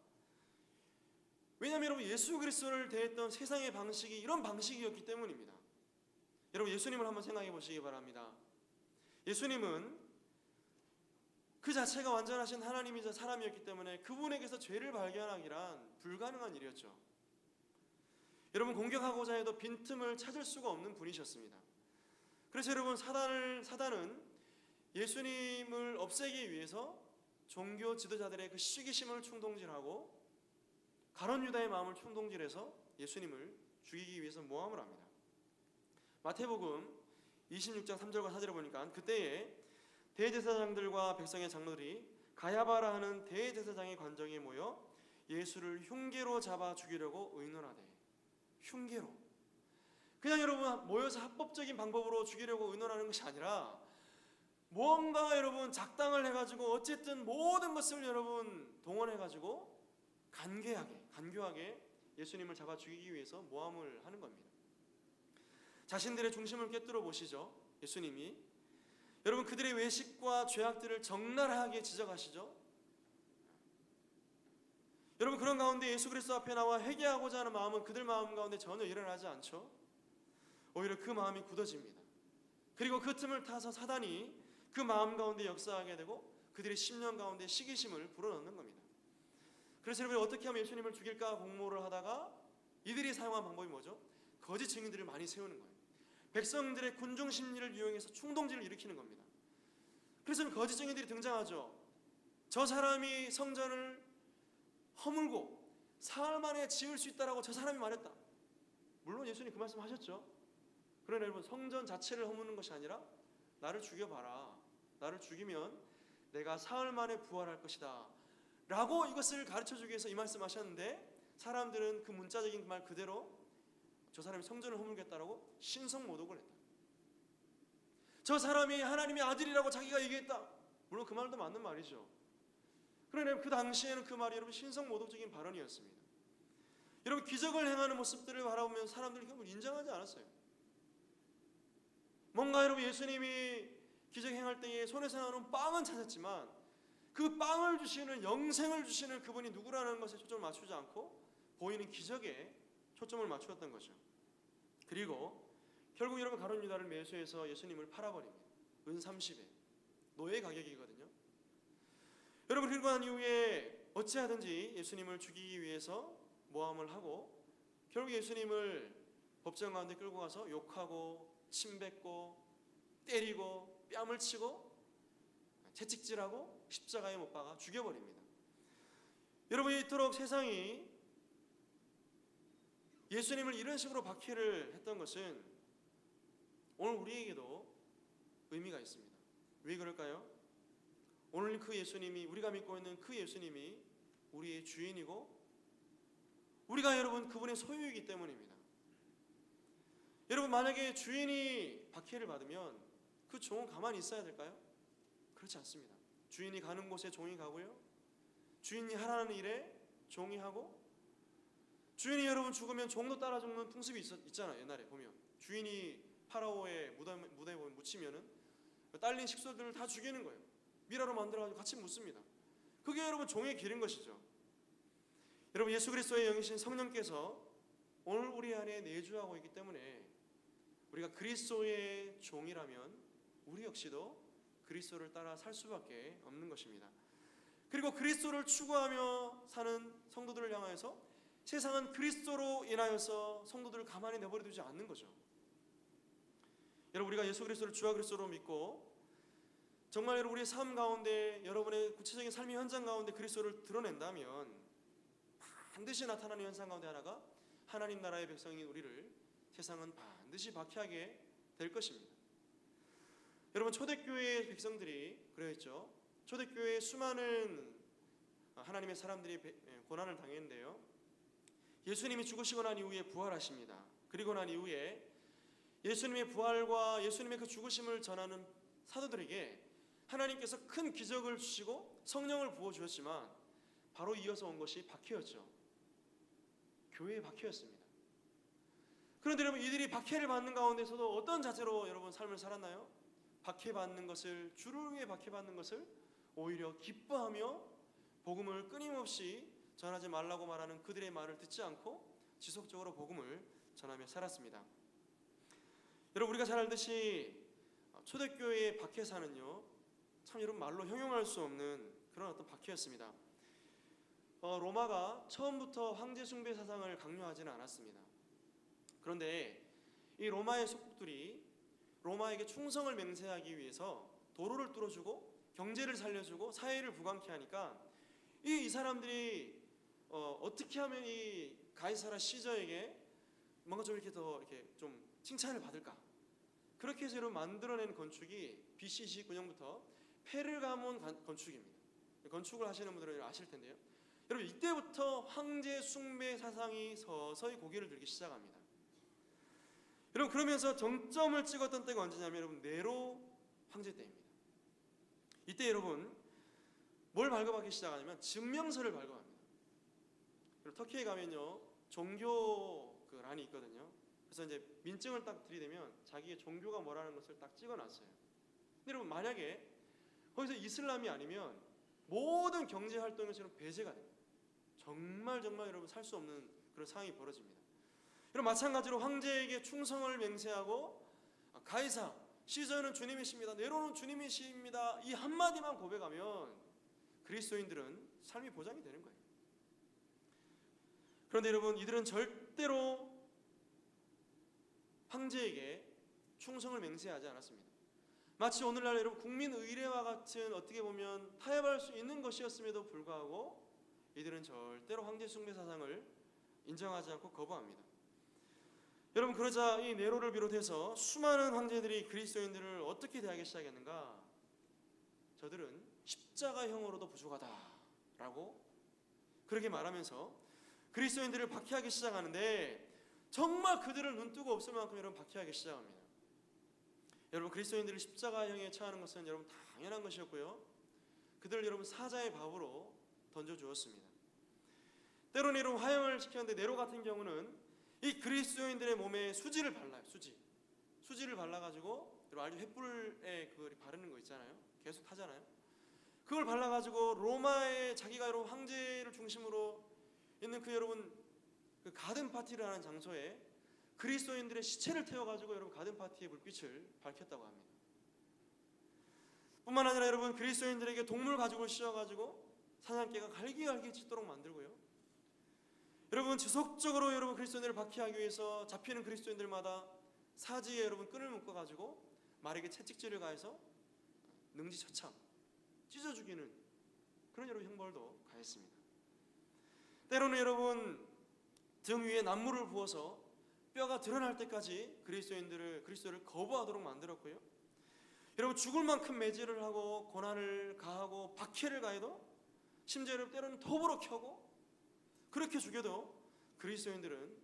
왜냐하면 여러분 예수 그리스도를 대했던 세상의 방식이 이런 방식이었기 때문입니다. 여러분 예수님을 한번 생각해 보시기 바랍니다. 예수님은 그 자체가 완전하신 하나님이자 사람이었기 때문에 그분에게서 죄를 발견하기란 불가능한 일이었죠. 여러분 공격하고자 해도 빈틈을 찾을 수가 없는 분이셨습니다. 그래서 여러분 사단은 예수님을 없애기 위해서 종교 지도자들의 그 시기심을 충동질하고 가룟 유다의 마음을 충동질해서 예수님을 죽이기 위해서 모함을 합니다. 마태복음 26장 3절과 4절을 보니까 그때에 대제사장들과 백성의 장로들이 가야바라 하는 대제사장의 관정에 모여 예수를 흉계로 잡아 죽이려고 의논하되, 흉계로, 그냥 여러분 모여서 합법적인 방법으로 죽이려고 의논하는 것이 아니라 무언가 여러분 작당을 해가지고 어쨌든 모든 것을 여러분 동원해가지고 간교하게 예수님을 잡아 죽이기 위해서 모함을 하는 겁니다. 자신들의 중심을 꿰뚫어 보시죠. 예수님이 여러분 그들의 외식과 죄악들을 적나라하게 지적하시죠. 여러분 그런 가운데 예수 그리스도 앞에 나와 회개하고자 하는 마음은 그들 마음 가운데 전혀 일어나지 않죠. 오히려 그 마음이 굳어집니다. 그리고 그 틈을 타서 사단이 그 마음 가운데 역사하게 되고 그들의 심령 가운데 시기심을 불어넣는 겁니다. 그래서 여러분 어떻게 하면 예수님을 죽일까 공모를 하다가 이들이 사용한 방법이 뭐죠? 거짓 증인들을 많이 세우는 거예요. 백성들의 군중 심리를 이용해서 충동질을 일으키는 겁니다. 그래서 거짓 증인들이 등장하죠. 저 사람이 성전을 허물고 사흘 만에 지을 수 있다라고 저 사람이 말했다. 물론 예수님 그 말씀 하셨죠. 그러나 여러분 성전 자체를 허무는 것이 아니라 나를 죽여봐라. 나를 죽이면 내가 사흘 만에 부활할 것이다 라고 이것을 가르쳐주기 위해서 이 말씀하셨는데 사람들은 그 문자적인 말 그대로 저 사람이 성전을 허물겠다라고 신성모독을 했다. 저 사람이 하나님의 아들이라고 자기가 얘기했다. 물론 그 말도 맞는 말이죠. 그러나 그 당시에는 그 말이 여러분 신성모독적인 발언이었습니다. 여러분 기적을 행하는 모습들을 바라보면 사람들이 결국 인정하지 않았어요. 뭔가 여러분 예수님이 기적 행할 때에 손에서 나오는 빵은 찾았지만 그 빵을 주시는, 영생을 주시는 그분이 누구라는 것에 초점을 맞추지 않고 보이는 기적에 초점을 맞추었던 거죠. 그리고 결국 여러분 가룟 유다를 매수해서 예수님을 팔아버립니다. 은 30에 노예 가격이거든요. 여러분 그리고 난 이후에 어찌하든지 예수님을 죽이기 위해서 모함을 하고 결국 예수님을 법정 가운데 끌고 가서 욕하고 침뱉고 때리고 뺨을 치고 채찍질하고 십자가에 못 박아 죽여버립니다. 여러분 이토록 세상이 예수님을 이런 식으로 박해를 했던 것은 오늘 우리에게도 의미가 있습니다. 왜 그럴까요? 오늘 그 예수님이, 우리가 믿고 있는 그 예수님이 우리의 주인이고 우리가 여러분 그분의 소유이기 때문입니다. 여러분 만약에 주인이 박해를 받으면 그 종은 가만히 있어야 될까요? 그렇지 않습니다. 주인이 가는 곳에 종이 가고요, 주인이 하라는 일에 종이 하고, 주인이 여러분 죽으면 종도 따라 죽는 풍습이 있잖아요. 옛날에 보면 주인이 파라오의 무덤에 묻히면은 딸린 식소들을 다 죽이는 거예요. 미라로 만들어가지고 같이 묻습니다. 그게 여러분 종의 길인 것이죠. 여러분 예수 그리스도의 영이신 성령께서 오늘 우리 안에 내주하고 있기 때문에 우리가 그리스도의 종이라면 우리 역시도 그리스도를 따라 살 수밖에 없는 것입니다. 그리고 그리스도를 추구하며 사는 성도들을 향하여서 세상은 그리스도로 인하여서 성도들을 가만히 내버려 두지 않는 거죠. 여러분, 우리가 예수 그리스도를 주와 그리스도로 믿고 정말 여러분 우리의 삶 가운데, 여러분의 구체적인 삶의 현장 가운데 그리스도를 드러낸다면 반드시 나타나는 현상 가운데 하나가 하나님 나라의 백성인 우리를 세상은 반드시 박해하게 될 것입니다. 여러분, 초대교회의 백성들이 그랬죠. 초대교회에 수많은 하나님의 사람들이 고난을 당했는데요, 예수님이 죽으시고 난 이후에 부활하십니다. 그리고 난 이후에 예수님의 부활과 예수님의 그 죽으심을 전하는 사도들에게 하나님께서 큰 기적을 주시고 성령을 부어주셨지만 바로 이어서 온 것이 박해였죠. 교회의 박해였습니다. 그런데 여러분, 이들이 박해를 받는 가운데서도 어떤 자세로 여러분 삶을 살았나요? 박해받는 것을, 주를 위해 박해받는 것을 오히려 기뻐하며 복음을 끊임없이 전하지 말라고 말하는 그들의 말을 듣지 않고 지속적으로 복음을 전하며 살았습니다. 여러분, 우리가 잘 알듯이 초대교회의 박해사는요, 참 여러분 말로 형용할 수 없는 그런 어떤 박해였습니다. 로마가 처음부터 황제 숭배 사상을 강요하지는 않았습니다. 그런데 이 로마의 속국들이 로마에게 충성을 맹세하기 위해서 도로를 뚫어주고 경제를 살려주고 사회를 부강케 하니까 이 사람들이 어떻게 하면 이 가이사라 시저에게 뭔가 좀 이렇게 더 이렇게 좀 칭찬을 받을까? 그렇게 해서 여러분 만들어낸 건축이 BC 29년부터 페르가몬 건축입니다. 건축을 하시는 분들은 아실 텐데요. 여러분, 이때부터 황제 숭배 사상이 서서히 고개를 들기 시작합니다. 여러분, 그러면서 정점을 찍었던 때가 언제냐면 여러분 네로 황제 때입니다. 이때 여러분 뭘 발급하기 시작하냐면 증명서를 발급합니다. 그리고 터키에 가면요 종교 그 란이 있거든요. 그래서 이제 민증을 딱 들이대면 자기의 종교가 뭐라는 것을 딱 찍어놨어요. 근데 여러분 만약에 거기서 이슬람이 아니면 모든 경제 활동에서는 배제가 됩니다. 정말 여러분 살 수 없는 그런 상황이 벌어집니다. 여러분, 마찬가지로 황제에게 충성을 맹세하고 가이사, 시저는 주님이십니다, 네로는 주님이십니다, 이 한마디만 고백하면 그리스도인들은 삶이 보장이 되는 거예요. 그런데 여러분, 이들은 절대로 황제에게 충성을 맹세하지 않았습니다. 마치 오늘날 여러분 국민의례와 같은 어떻게 보면 타협할 수 있는 것이었음에도 불구하고 이들은 절대로 황제 숭배 사상을 인정하지 않고 거부합니다. 여러분, 그러자 이 네로를 비롯해서 수많은 황제들이 그리스도인들을 어떻게 대하기 시작했는가? 저들은 십자가형으로도 부족하다라고 그렇게 말하면서 그리스도인들을 박해하기 시작하는데, 정말 그들을 눈뜨고 없을 만큼 여러분 박해하기 시작합니다. 여러분, 그리스도인들을 십자가형에 처하는 것은 여러분 당연한 것이었고요, 그들을 여러분 사자의 밥으로 던져주었습니다. 때로는 여러분 화형을 시켰는데 네로 같은 경우는 이 그리스도인들의 몸에 수지를 발라요. 수지를 발라가지고 여러분 알죠? 횃불에 그걸 바르는 거 있잖아요. 계속 타잖아요. 그걸 발라가지고 로마의 자기가 여러분 황제를 중심으로 있는 그 여러분 그 가든 파티를 하는 장소에 그리스도인들의 시체를 태워가지고 여러분 가든 파티의 불빛을 밝혔다고 합니다. 뿐만 아니라 여러분 그리스도인들에게 동물 가죽을 씌워가지고 사냥개가 갈기갈기 짖도록 만들고요. 여러분 지속적으로 여러분 그리스도인들을 박해하기 위해서 잡히는 그리스도인들마다 사지에 여러분 끈을 묶어가지고 말에게 채찍질을 가해서 능지처참 찢어 죽이는 그런 여러분 형벌도 가했습니다. 때로는 여러분 등 위에 난물을 부어서 뼈가 드러날 때까지 그리스도를 거부하도록 만들었고요. 여러분 죽을 만큼 매질을 하고 고난을 가하고 박해를 가해도 심지어 여러분 때로는 톱으로 켜고 그렇게 죽여도 그리스도인들은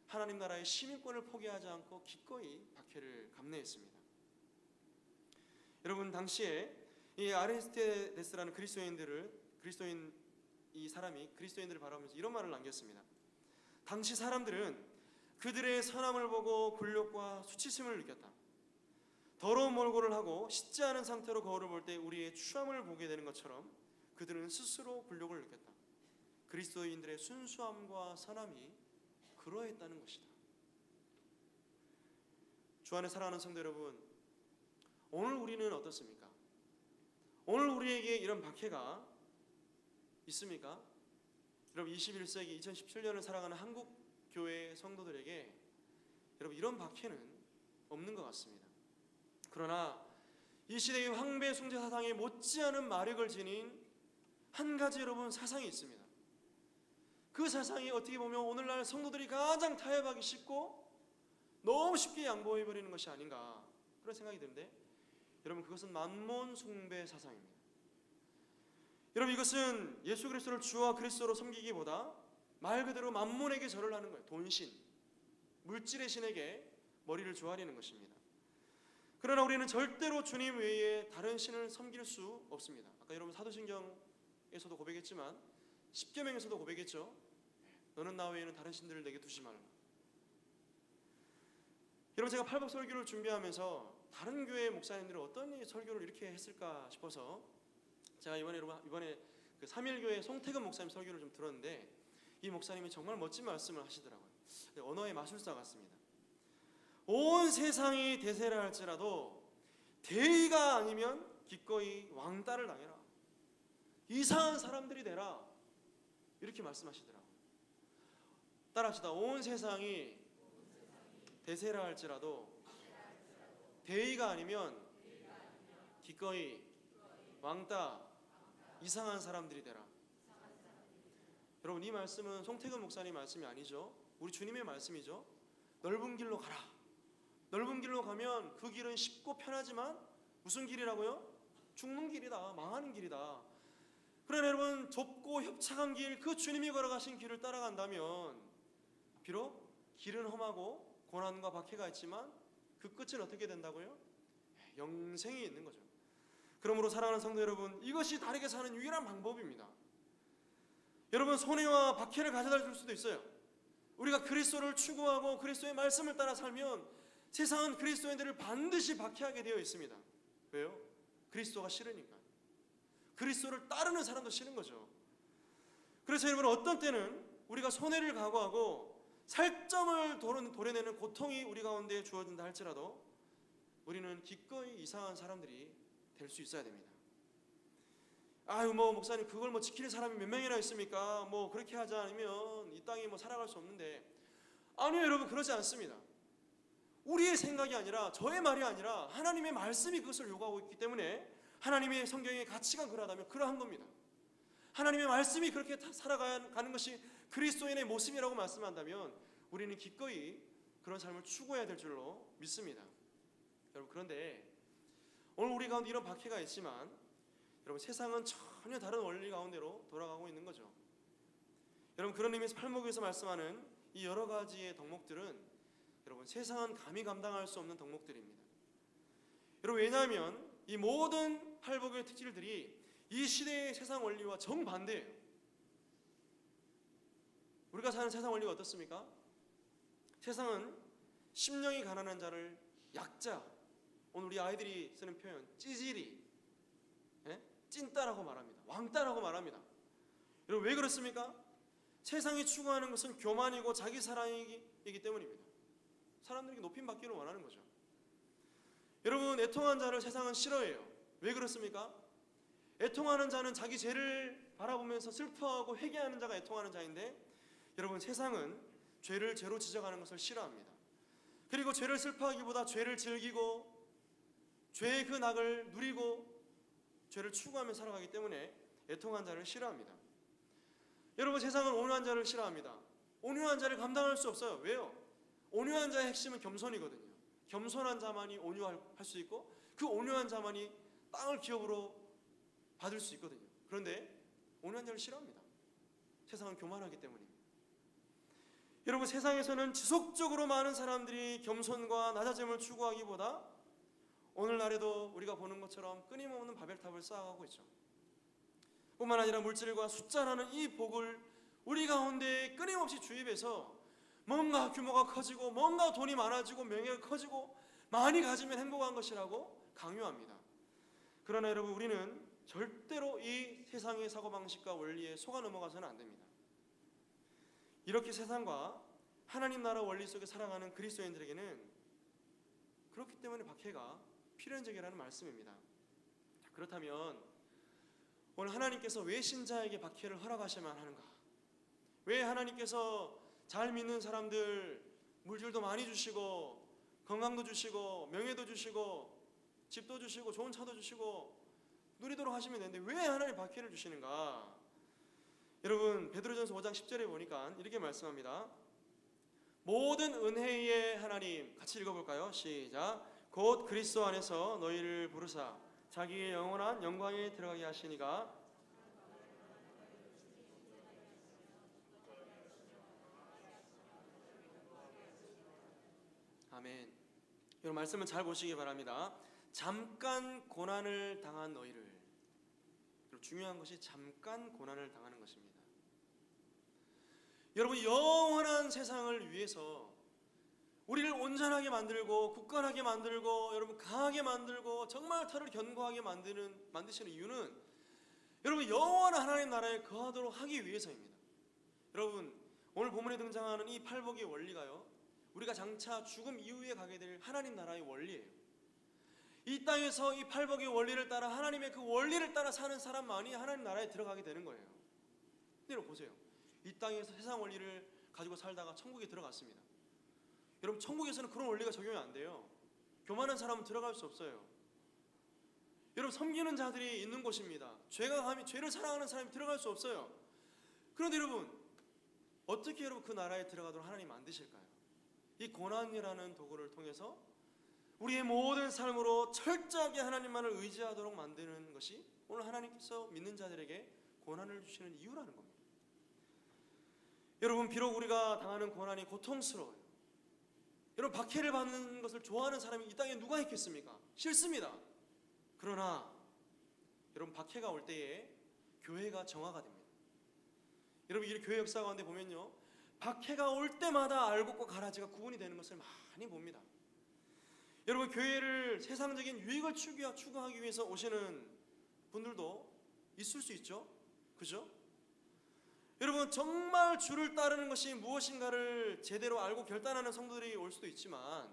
하나님 나라의 시민권을 포기하지 않고 기꺼이 박해를 감내했습니다. 여러분 당시에 이 아리스테데스라는 그리스도인 이 사람이 그리스도인들을 바라보면서 이런 말을 남겼습니다. 당시 사람들은 그들의 선함을 보고 굴욕과 수치심을 느꼈다. 더러운 몰골을 하고 씻지 않은 상태로 거울을 볼 때 우리의 추함을 보게 되는 것처럼 그들은 스스로 굴욕을 느꼈다. 그리스도인들의 순수함과 선함이 그러했다는 것이다. 주 안에 사랑하는 성도 여러분, 오늘 우리는 어떻습니까? 오늘 우리에게 이런 박해가 있습니까? 여러분 21세기 2017년을 살아가는 한국 교회 성도들에게 여러분 이런 박해는 없는 것 같습니다. 그러나 이 시대의 황배 숭배 사상에 못지않은 마력을 지닌 한 가지 여러분 사상이 있습니다. 그 사상이 어떻게 보면 오늘날 성도들이 가장 타협하기 쉽고 너무 쉽게 양보해버리는 것이 아닌가 그런 생각이 드는데, 여러분 그것은 만몬 숭배 사상입니다. 여러분 이것은 예수 그리스도를 주와 그리스도로 섬기기보다 말 그대로 만몬에게 절을 하는 거예요. 돈신, 물질의 신에게 머리를 조아리는 것입니다. 그러나 우리는 절대로 주님 외에 다른 신을 섬길 수 없습니다. 아까 여러분 사도신경에서도 고백했지만 십계명에서도 고백했죠. 너는 나 외에는 다른 신들을 내게 두지 말라. 여러분 제가 팔복 설교를 준비하면서 다른 교회 목사님들은 어떤 설교를 이렇게 했을까 싶어서 제가 이번에 그 3일교회 송태근 목사님 설교를 좀 들었는데, 이 목사님이 정말 멋진 말씀을 하시더라고요. 언어의 마술사 같습니다. 온 세상이 대세라 할지라도 대의가 아니면 기꺼이 왕따를 당해라, 이상한 사람들이 되라, 이렇게 말씀하시더라고요. 따라합시다. 온 세상이 대세라 할지라도 대의가 아니면 기꺼이 왕따, 이상한 사람들이 되라. 여러분 이 말씀은 송태근 목사님 말씀이 아니죠. 우리 주님의 말씀이죠. 넓은 길로 가라. 넓은 길로 가면 그 길은 쉽고 편하지만 무슨 길이라고요? 죽는 길이다, 망하는 길이다. 그러나 여러분 좁고 협착한 길, 그 주님이 걸어가신 길을 따라간다면 비록 길은 험하고 고난과 박해가 있지만 그 끝은 어떻게 된다고요? 영생이 있는 거죠. 그러므로 사랑하는 성도 여러분, 이것이 다르게 사는 유일한 방법입니다. 여러분 손해와 박해를 가져다 줄 수도 있어요. 우리가 그리스도를 추구하고 그리스도의 말씀을 따라 살면 세상은 그리스도인들을 반드시 박해하게 되어 있습니다. 왜요? 그리스도가 싫으니까. 그리스도를 따르는 사람도 싫은 거죠. 그래서 여러분 어떤 때는 우리가 손해를 각오하고 살점을 도려내는 고통이 우리 가운데 주어진다 할지라도 우리는 기꺼이 이상한 사람들이 될 수 있어야 됩니다. 아유 목사님 그걸 지킬 사람이 몇 명이나 있습니까? 그렇게 하지 않으면 이 땅이 살아갈 수 없는데. 아니요 여러분, 그러지 않습니다. 우리의 생각이 아니라, 저의 말이 아니라 하나님의 말씀이 그것을 요구하고 있기 때문에 하나님의 성경의 가치가 그러하다면 그러한 겁니다. 하나님의 말씀이 그렇게 살아가는 것이 그리스도인의 모습이라고 말씀한다면 우리는 기꺼이 그런 삶을 추구해야 될 줄로 믿습니다. 여러분 그런데 오늘 우리 가운데 이런 박해가 있지만 여러분 세상은 전혀 다른 원리 가운데로 돌아가고 있는 거죠. 여러분 그런 의미에서 팔목에서 말씀하는 이 여러 가지의 덕목들은 여러분 세상은 감히 감당할 수 없는 덕목들입니다. 여러분 왜냐하면 이 모든 팔복의 특질들이 이 시대의 세상 원리와 정반대예요. 우리가 사는 세상 원리가 어떻습니까? 세상은 심령이 가난한 자를 약자, 오늘 우리 아이들이 쓰는 표현 찌질이, 찐따라고 말합니다. 왕따라고 말합니다. 여러분 왜 그렇습니까? 세상이 추구하는 것은 교만이고 자기 사랑이기 때문입니다. 사람들에게 높임 받기를 원하는 거죠. 여러분 애통한 자를 세상은 싫어해요. 왜 그렇습니까? 애통하는 자는 자기 죄를 바라보면서 슬퍼하고 회개하는 자가 애통하는 자인데, 여러분 세상은 죄를 죄로 지적하는 것을 싫어합니다. 그리고 죄를 슬퍼하기보다 죄를 즐기고 죄의 그 낙을 누리고 죄를 추구하며 살아가기 때문에 애통한 자를 싫어합니다. 여러분 세상은 온유한 자를 싫어합니다. 온유한 자를 감당할 수 없어요. 왜요? 온유한 자의 핵심은 겸손이거든요. 겸손한 자만이 온유할 수 있고 그 온유한 자만이 땅을 기업으로 받을 수 있거든요. 그런데 온유한 자를 싫어합니다. 세상은 교만하기 때문입니다. 여러분 세상에서는 지속적으로 많은 사람들이 겸손과 낮아짐을 추구하기보다 오늘날에도 우리가 보는 것처럼 끊임없는 바벨탑을 쌓아가고 있죠. 뿐만 아니라 물질과 숫자라는 이 복을 우리 가운데 끊임없이 주입해서 뭔가 규모가 커지고 뭔가 돈이 많아지고 명예가 커지고 많이 가지면 행복한 것이라고 강요합니다. 그러나 여러분 우리는 절대로 이 세상의 사고방식과 원리에 속아 넘어가서는 안 됩니다. 이렇게 세상과 하나님 나라 원리 속에 살아가는 그리스도인들에게는 그렇기 때문에 박해가 필연적이라는 말씀입니다. 그렇다면 오늘 하나님께서 왜 신자에게 박해를 허락하셔야만 하는가? 왜 하나님께서 잘 믿는 사람들 물질도 많이 주시고 건강도 주시고 명예도 주시고 집도 주시고 좋은 차도 주시고 누리도록 하시면 되는데 왜 하나님 박해를 주시는가? 여러분 베드로전서 5장 10절에 보니까 이렇게 말씀합니다. 모든 은혜의 하나님, 같이 읽어볼까요? 시작. 곧 그리스도 안에서 너희를 부르사 자기의 영원한 영광에 들어가게 하시니가. 아멘. 여러분 말씀을 잘 보시기 바랍니다. 잠깐 고난을 당한 너희를, 중요한 것이 잠깐 고난을 당하는 것입니다. 여러분 영원한 세상을 위해서 우리를 온전하게 만들고 굳건하게 만들고 여러분 강하게 만들고 정말 털을 견고하게 만드시는 이유는 여러분 영원한 하나님 나라에 거하도록 하기 위해서입니다. 여러분 오늘 본문에 등장하는 이 팔복의 원리가요, 우리가 장차 죽음 이후에 가게 될 하나님 나라의 원리예요. 이 땅에서 이 팔복의 원리를 따라 하나님의 그 원리를 따라 사는 사람만이 하나님 나라에 들어가게 되는 거예요. 여러분 보세요. 이 땅에서 세상 원리를 가지고 살다가 천국에 들어갔습니다. 여러분 천국에서는 그런 원리가 적용이 안 돼요. 교만한 사람은 들어갈 수 없어요. 여러분 섬기는 자들이 있는 곳입니다. 죄를 사랑하는 사람이 들어갈 수 없어요. 그런데 여러분 어떻게 여러분 그 나라에 들어가도록 하나님 만드실까요? 이 고난이라는 도구를 통해서 우리의 모든 삶으로 철저하게 하나님만을 의지하도록 만드는 것이 오늘 하나님께서 믿는 자들에게 고난을 주시는 이유라는 겁니다. 여러분 비록 우리가 당하는 고난이 고통스러워요. 여러분 박해를 받는 것을 좋아하는 사람이 이 땅에 누가 있겠습니까? 싫습니다. 그러나 여러분 박해가 올 때에 교회가 정화가 됩니다. 여러분 이 교회 역사 가운데 보면요, 박해가 올 때마다 알곡과 가라지가 구분이 되는 것을 많이 봅니다. 여러분 교회를 세상적인 유익을 추구하기 위해서 오시는 분들도 있을 수 있죠. 그죠? 여러분 정말 주를 따르는 것이 무엇인가를 제대로 알고 결단하는 성도들이 올 수도 있지만,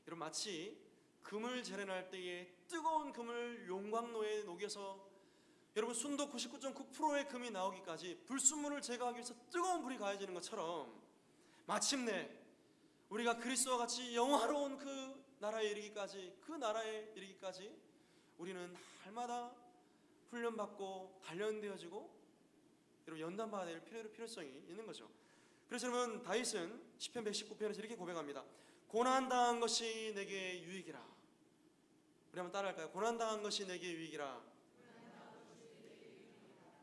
여러분 마치 금을 재련할 때에 뜨거운 금을 용광로에 녹여서 여러분 순도 99.9%의 금이 나오기까지 불순물을 제거하기 위해서 뜨거운 불이 가해지는 것처럼 마침내 우리가 그리스도와 같이 영화로운 그 나라에 이르기까지, 우리는 날마다 훈련받고 단련되어지고 여러분 연단받아야 될 필요성이 있는 거죠. 그래서 여러분 다윗은 시편 119편에서 이렇게 고백합니다. 고난당한 것이 내게 유익이라. 우리 한번 따라할까요? 고난당한 것이 내게 유익이라.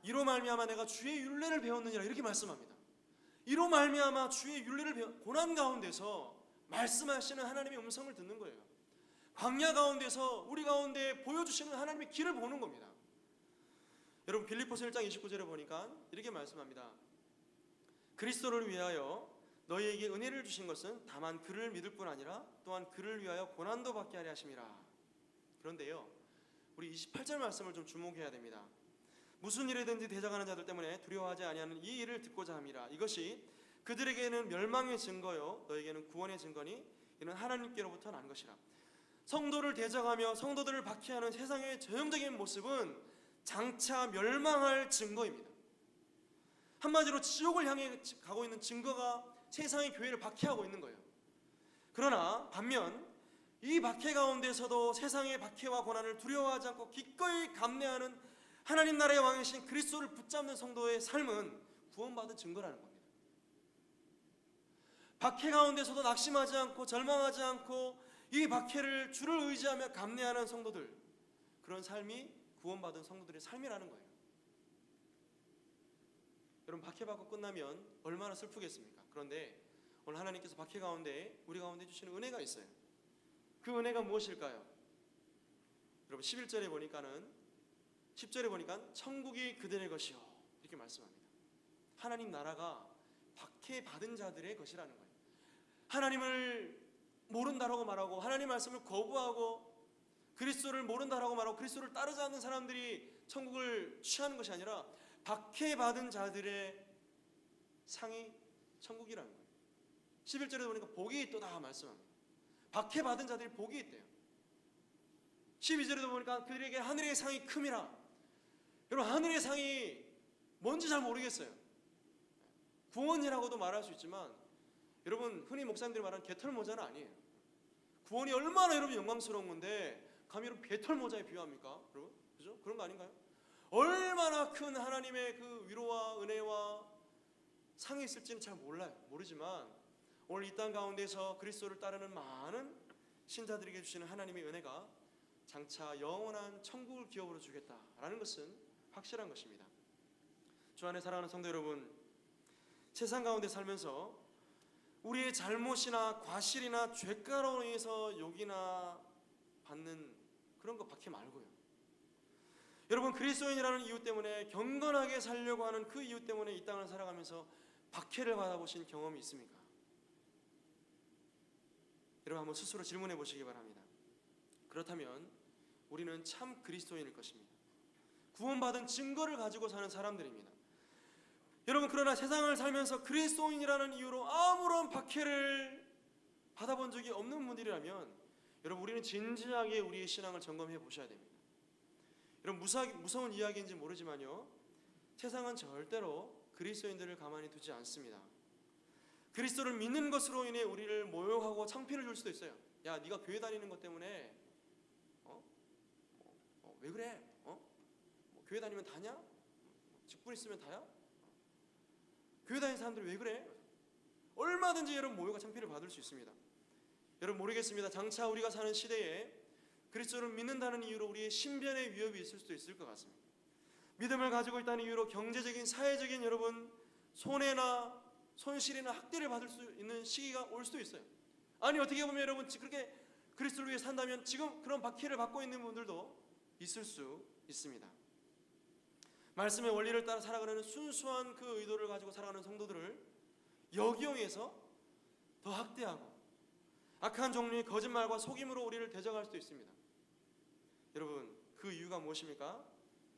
이로 말미암아 내가 주의 율례를 배웠느니라. 이렇게 말씀합니다. 이로 말미암아 주의 율례를 고난 가운데서 말씀하시는 하나님의 음성을 듣는 거예요. 광야 가운데서 우리 가운데 보여주시는 하나님의 길을 보는 겁니다. 여러분 빌립보서 1장 29절에 보니까 이렇게 말씀합니다. 그리스도를 위하여 너희에게 은혜를 주신 것은 다만 그를 믿을 뿐 아니라 또한 그를 위하여 고난도 받게 하려 하심이라. 그런데요, 우리 28절 말씀을 좀 주목해야 됩니다. 무슨 일이든지 대적하는 자들 때문에 두려워하지 아니하는 이 일을 듣고자 함이라. 이것이 그들에게는 멸망의 증거요 너에게는 구원의 증거니 이는 하나님께로부터 난 것이라. 성도를 대적하며 성도들을 박해하는 세상의 전형적인 모습은 장차 멸망할 증거입니다. 한마디로 지옥을 향해 가고 있는 증거가 세상의 교회를 박해하고 있는 거예요. 그러나 반면 이 박해 가운데서도 세상의 박해와 고난을 두려워하지 않고 기꺼이 감내하는 하나님 나라의 왕이신 그리스도를 붙잡는 성도의 삶은 구원받은 증거라는 겁니다. 박해 가운데서도 낙심하지 않고 절망하지 않고 이 박해를 주를 의지하며 감내하는 성도들, 그런 삶이 구원받은 성도들의 삶이라는 거예요. 여러분 박해받고 끝나면 얼마나 슬프겠습니까? 그런데 오늘 하나님께서 박해 가운데 우리 가운데 주시는 은혜가 있어요. 그 은혜가 무엇일까요? 여러분 11절에 보니까는 10절에 보니까 천국이 그들의 것이요 이렇게 말씀합니다. 하나님 나라가 박해받은 자들의 것이라는 거예요. 하나님을 모른다라고 말하고 하나님 말씀을 거부하고 그리스도를 모른다라고 말하고 그리스도를 따르지 않는 사람들이 천국을 취하는 것이 아니라 박해받은 자들의 상이 천국이라는 거예요. 11절에 보니까 복이 있도다 말씀합니다. 박해받은 자들이 복이 있대요. 12절에도 보니까 그들에게 하늘의 상이 큼이라. 여러분, 하늘의 상이 뭔지 잘 모르겠어요. 구원이라고도 말할 수 있지만 여러분, 흔히 목사님들이 말하는 개털 모자는 아니에요. 구원이 얼마나 여러분 영광스러운 건데 감히 여러분 개털 모자에 비유합니까? 여러분, 그죠? 그런 거 아닌가요? 얼마나 큰 하나님의 그 위로와 은혜와 상이 있을지는 잘 모르지만 오늘 이 땅 가운데서 그리스도를 따르는 많은 신자들에게 주시는 하나님의 은혜가 장차 영원한 천국을 기업으로 주겠다라는 것은 확실한 것입니다. 주 안에 사랑하는 성도 여러분, 세상 가운데 살면서 우리의 잘못이나 과실이나 죄가로 인해서 욕이나 받는 그런 것 밖에 말고요, 여러분, 그리스도인이라는 이유 때문에 경건하게 살려고 하는 그 이유 때문에 이 땅을 살아가면서 박해를 받아보신 경험이 있습니까? 여러분, 한번 스스로 질문해 보시기 바랍니다. 그렇다면 우리는 참 그리스도인일 것입니다. 구원받은 증거를 가지고 사는 사람들입니다. 여러분, 그러나 세상을 살면서 그리스도인이라는 이유로 아무런 박해를 받아본 적이 없는 분들이라면 여러분, 우리는 진지하게 우리의 신앙을 점검해 보셔야 됩니다. 여러분, 무서운 이야기인지 모르지만요, 세상은 절대로 그리스도인들을 가만히 두지 않습니다. 그리스도를 믿는 것으로 인해 우리를 모욕하고 창피를 줄 수도 있어요. 야, 네가 교회 다니는 것 때문에 왜 그래? 교회 다니면 다냐? 직분 있으면 다야? 교회 다니는 사람들이 왜 그래? 얼마든지 여러분 모욕과 창피를 받을 수 있습니다. 여러분, 모르겠습니다. 장차 우리가 사는 시대에 그리스도를 믿는다는 이유로 우리의 신변의 위협이 있을 수도 있을 것 같습니다. 믿음을 가지고 있다는 이유로 경제적인, 사회적인 여러분 손해나 손실이나 학대를 받을 수 있는 시기가 올 수도 있어요. 아니, 어떻게 보면 여러분, 그렇게 그리스도를 위해 산다면 지금 그런 박해를 받고 있는 분들도 있을 수 있습니다. 말씀의 원리를 따라 살아가는 순수한 그 의도를 가지고 살아가는 성도들을 역이용해서 더 학대하고 악한 종류의 거짓말과 속임으로 우리를 대적할 수도 있습니다. 여러분, 그 이유가 무엇입니까?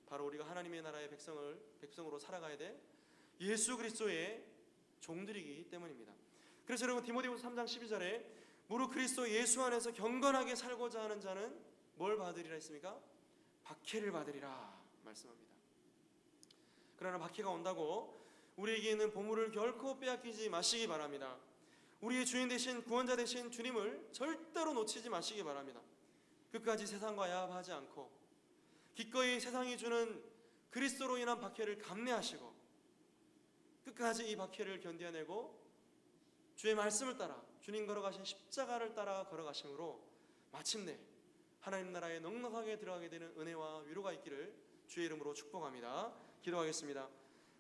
바로 우리가 하나님의 나라의 백성으로 살아가야 될 예수 그리스도의 종들이기 때문입니다. 그래서 여러분, 디모데후서 3장 12절에 무릇 그리스도 예수 안에서 경건하게 살고자 하는 자는 뭘 받으리라 했습니까? 박해를 받으리라 말씀합니다. 그러나 박해가 온다고 우리에게 있는 보물을 결코 빼앗기지 마시기 바랍니다. 우리의 주인 되신, 구원자 되신 주님을 절대로 놓치지 마시기 바랍니다. 끝까지 세상과 야합하지 않고 기꺼이 세상이 주는 그리스도로 인한 박해를 감내하시고 끝까지 이 박해를 견뎌내고 주의 말씀을 따라 주님 걸어가신 십자가를 따라 걸어가심으로 마침내 하나님 나라에 넉넉하게 들어가게 되는 은혜와 위로가 있기를 주의 이름으로 축복합니다. 기도하겠습니다.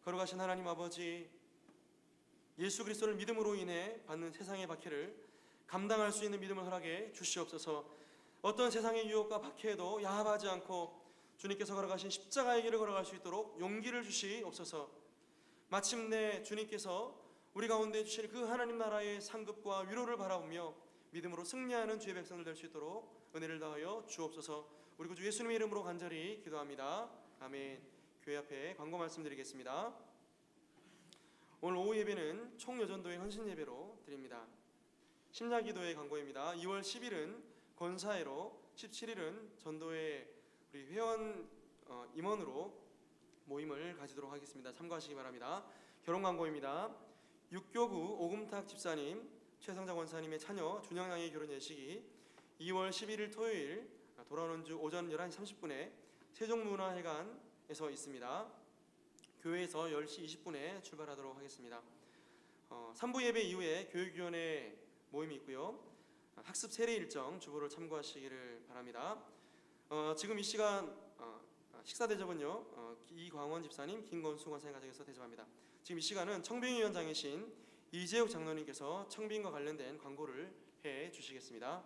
걸어가신 하나님 아버지, 예수 그리스도를 믿음으로 인해 받는 세상의 박해를 감당할 수 있는 믿음을 허락해 주시옵소서. 어떤 세상의 유혹과 박해에도 야합하지 않고 주님께서 걸어가신 십자가의 길을 걸어갈 수 있도록 용기를 주시옵소서. 마침내 주님께서 우리 가운데 주실 그 하나님 나라의 상급과 위로를 바라보며 믿음으로 승리하는 주의 백성들 될 수 있도록 은혜를 다하여 주옵소서. 우리 구주 예수님의 이름으로 간절히 기도합니다. 아멘. 교회 앞에 광고 말씀드리겠습니다. 오늘 오후 예배는 총여전도의 헌신 예배로 드립니다. 심야기도의 광고입니다. 2월 10일은 권사회로, 17일은 전도회 우리 회원 임원으로 모임을 가지도록 하겠습니다. 참고하시기 바랍니다. 결혼 광고입니다. 육교구 오금탁 집사님, 최성자 권사님의 자녀 준영양의 결혼 예식이 2월 11일 토요일 돌아오는 주 오전 11시 30분에 세종문화회관에서 있습니다. 교회에서 10시 20분에 출발하도록 하겠습니다. 3부 예배 이후에 교육위원회 모임이 있고요. 학습 세례 일정 주보를 참고하시기를 바랍니다. 지금 이 시간 식사 대접은요, 이광원 집사님, 김건수 권사님 가정에서 대접합니다. 지금 이 시간은 청빙위원장이신 이재욱 장로님께서 청빙과 관련된 광고를 해 주시겠습니다.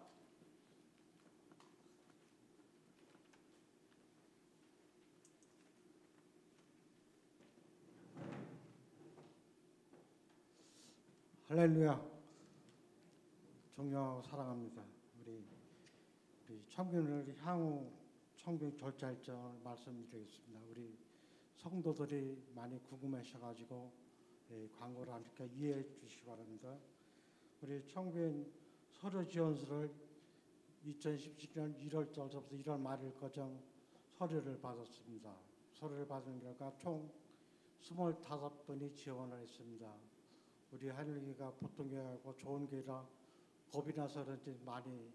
할렐루야. 존경하고 사랑합니다. 우리 청빙을 향후 청빙 절차 일정을 말씀드리겠습니다. 우리 성도들이 많이 궁금하셔가지고 광고를 하니까 이해해 주시기 바랍니다. 우리 청빙 서류 지원서를 2017년 1월 달부터 1월 말일 거정 서류를 받았습니다. 서류를 받은 결과 총 25분이 지원을 했습니다. 우리 하늘교회가 보통 교회하고 좋은 교회라 겁이 나서 그런지 많이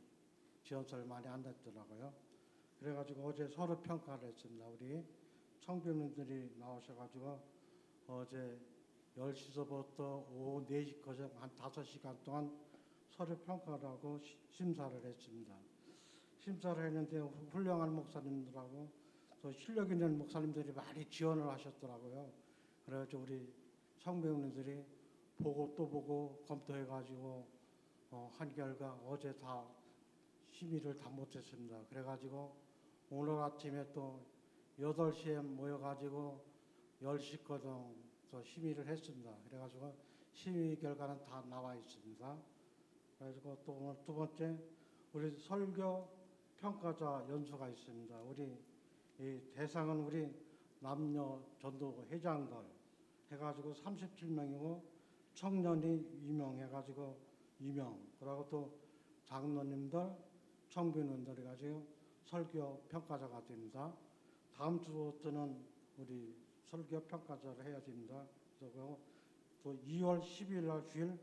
지원서를 많이 안 냈더라고요. 그래가지고 어제 서류 평가를 했습니다. 우리 청교인들이 나오셔가지고 어제 10시서부터 오후 4시까지 한 5시간 동안 서류 평가를 하고 심사를 했습니다. 심사를 했는데 훌륭한 목사님들하고 또 실력 있는 목사님들이 많이 지원을 하셨더라고요. 그래가지고 우리 청교인들이 보고 또 보고 검토해가지고 한 결과 어제 다 심의를 다 못했습니다. 그래가지고 오늘 아침에 또 8시에 모여가지고 10시거든 또 심의를 했습니다. 그래가지고 심의 결과는 다 나와 있습니다. 그래가지고 또 오늘 두 번째 우리 설교 평가자 연수가 있습니다. 우리 이 대상은 우리 남녀 전도 회장들 해가지고 37명이고 청년이 2명 해가지고 2명 그리고 또 장로님들 청교인들 해가지고 설교 평가자가 됩니다. 다음 주부터는 우리 설교 평가자를 해야 됩니다. 그리고 또 2월 10일 날 주일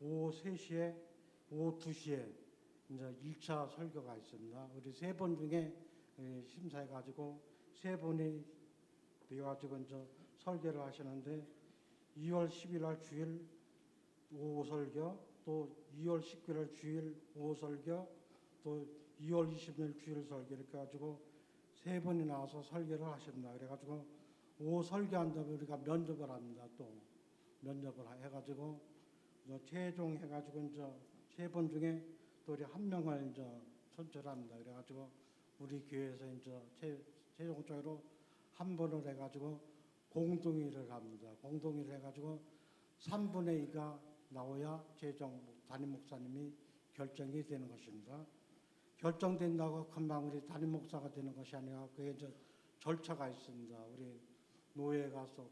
오후 3시에 오후 2시에 이제 1차 설교가 있습니다. 우리 3번 중에 심사해가지고 3분이 돼가지고 이제 설교를 하시는데 2월 10일 날 주일 오후 설교, 또 2월 19일 날 주일 오후 설교, 또 2월 20일 주일 설교 이렇게 가지고 3분이 나와서 설교를 하십니다. 그래가지고 오후 설교한 다음에 우리가 면접을 합니다. 또 면접을 해가지고 최종 해가지고 이제 3분 중에 또 우리 한 명을 이제 선출합니다. 그래가지고 우리 교회에서 이제 최종적으로 한 번을 해가지고 공동의를 합니다. 공동의를 해가지고 3분의 2가 나오야 최종 담임 목사님이 결정이 되는 것입니다. 결정된다고 금방 우리 담임 목사가 되는 것이 아니라 그게 이제 절차가 있습니다. 우리 노예에 가서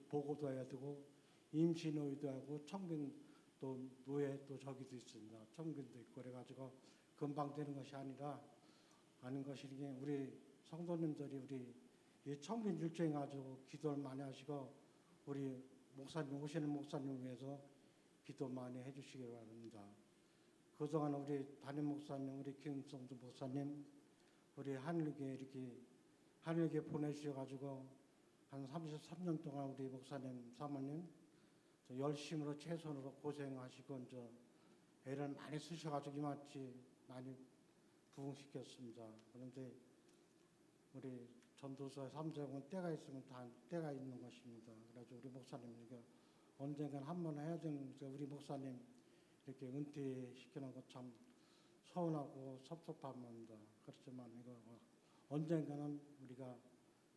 보고도 해야 되고 임시 노예도 하고 청균 또 노예 또 저기도 있습니다. 청균도 있고 그래가지고 금방 되는 것이 아니라 아닌 것이 우리 성도님들이 우리 이 청균 일정에 가지고 기도를 많이 하시고 우리 목사님 오시는 목사님 위해서 기도 많이 해주시기 바랍니다. 그동안 우리 담임 목사님, 우리 김성주 목사님, 우리 하늘교회 이렇게 하늘교회 보내주셔가지고 한 33년 동안 우리 목사님, 사모님 열심으로 최선으로 고생하시고 이제 애를 많이 쓰셔가지고 이만치 많이 부흥시켰습니다. 그런데 우리 전도서 3세는 때가 있으면 다 때가 있는 것입니다. 그래서 우리 목사님 이게 언젠간 한번 해야 되는데 우리 목사님 이렇게 은퇴시키는 것 참 서운하고 섭섭합니다. 그렇지만 이거 언젠가는 우리가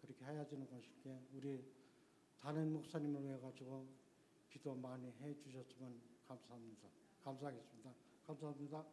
그렇게 해야 되는 것이기에 우리 다른 목사님을 위해 가지고 기도 많이 해 주셨으면 감사합니다. 감사하겠습니다. 감사합니다.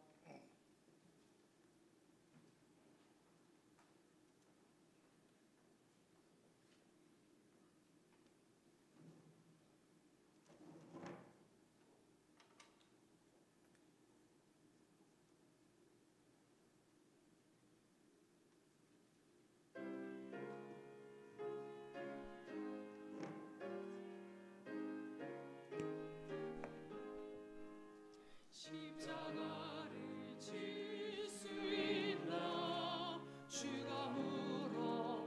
십자가를 질 수 있나 주가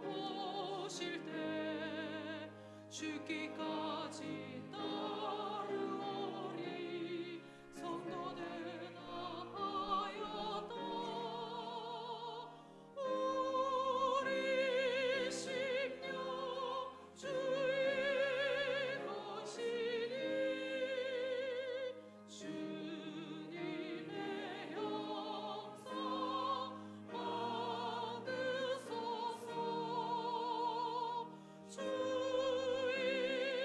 물어보실 때 죽기까지 따르오리 성도들 나하였다 우리 심령 주의 것이니 주님의 영광 받으소서 주의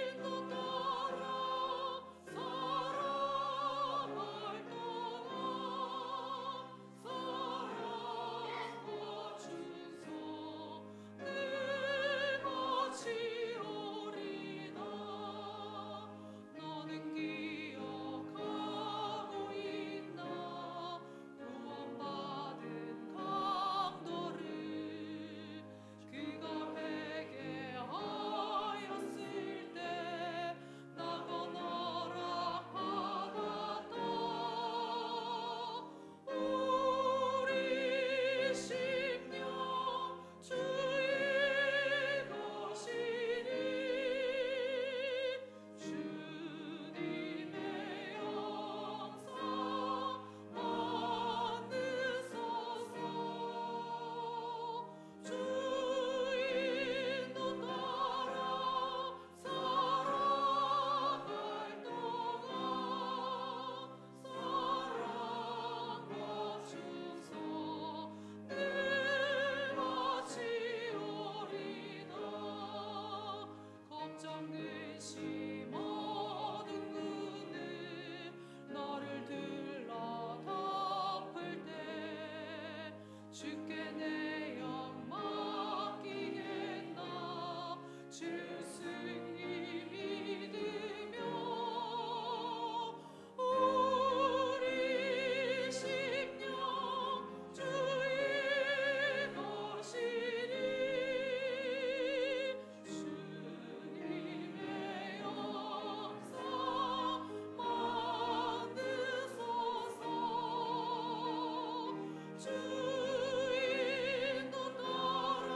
주께 내 영 맡기겠나 주 승리 믿으며 우리 심령 주의 것이니 주님의 역사 만드소서 주 인도 따라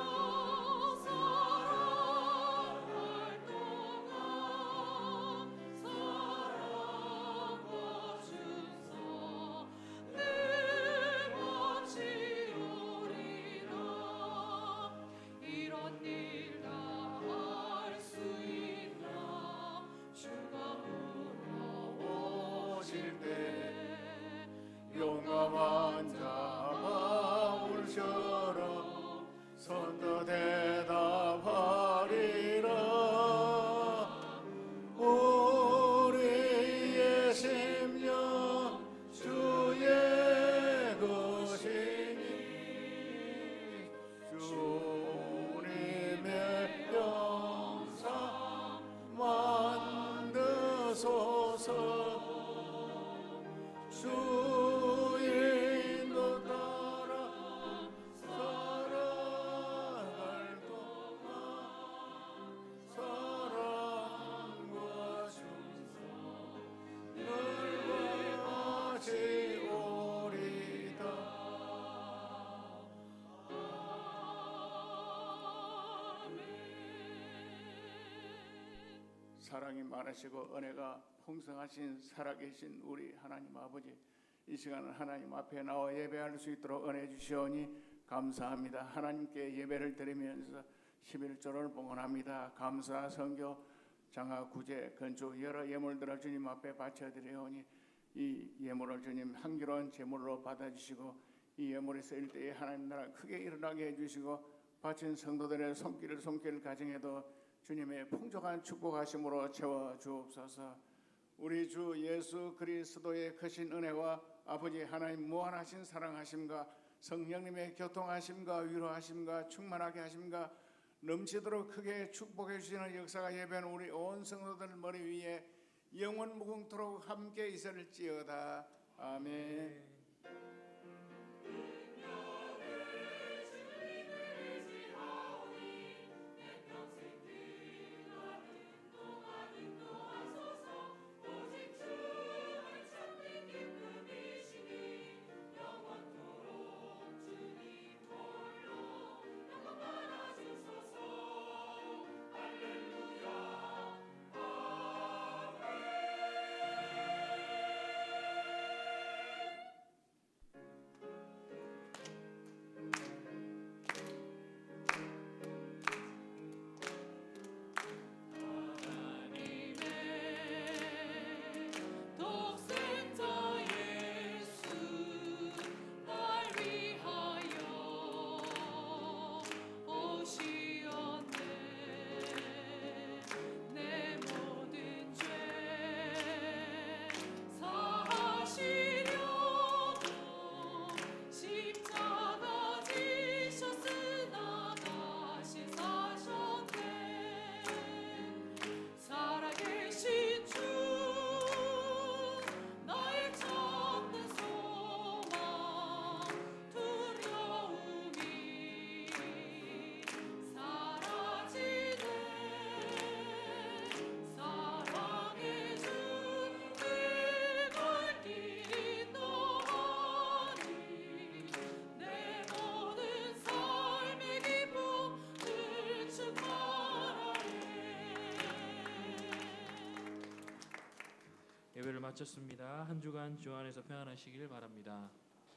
살아갈 동안 사랑과 준사 늘 바치오리라 이런 일 다 할 수 있나 주가 돌아오실 때 용감한 자 바울처럼 선도 대답하리라. 우리의 심령 주의 것이니 주님의 영상 만드소서. 주 인도 따라 살아갈 동안 사랑과 충성 늘 바치오리다. 사랑이 많으시고 은혜가 풍성하신 살아계신 우리 하나님 아버지, 이 시간은 하나님 앞에 나와 예배할 수 있도록 은혜 주시오니 감사합니다. 하나님께 예배를 드리면서 11조를 봉헌합니다. 감사, 선교, 장화, 구제, 건축 여러 예물들을 주님 앞에 바쳐드리오니 이 예물을 주님 향기로운 제물로 받아주시고 이 예물이 쓰일 때에 하나님 나라 크게 일어나게 해주시고 바친 성도들의 손길 가정에도 주님의 풍족한 축복하심으로 채워 주옵소서. 우리 주 예수 그리스도의 크신 은혜와 아버지 하나님 무한하신 사랑하심과 성령님의 교통하심과 위로하심과 충만하게 하심과 넘치도록 크게 축복해 주시는 역사가 예배하는 우리 온 성도들 머리 위에 영원 무궁토록 함께 있을지어다. 아멘. 예배를 마쳤습니다. 한 주간 주 안에서 평안하시길 바랍니다.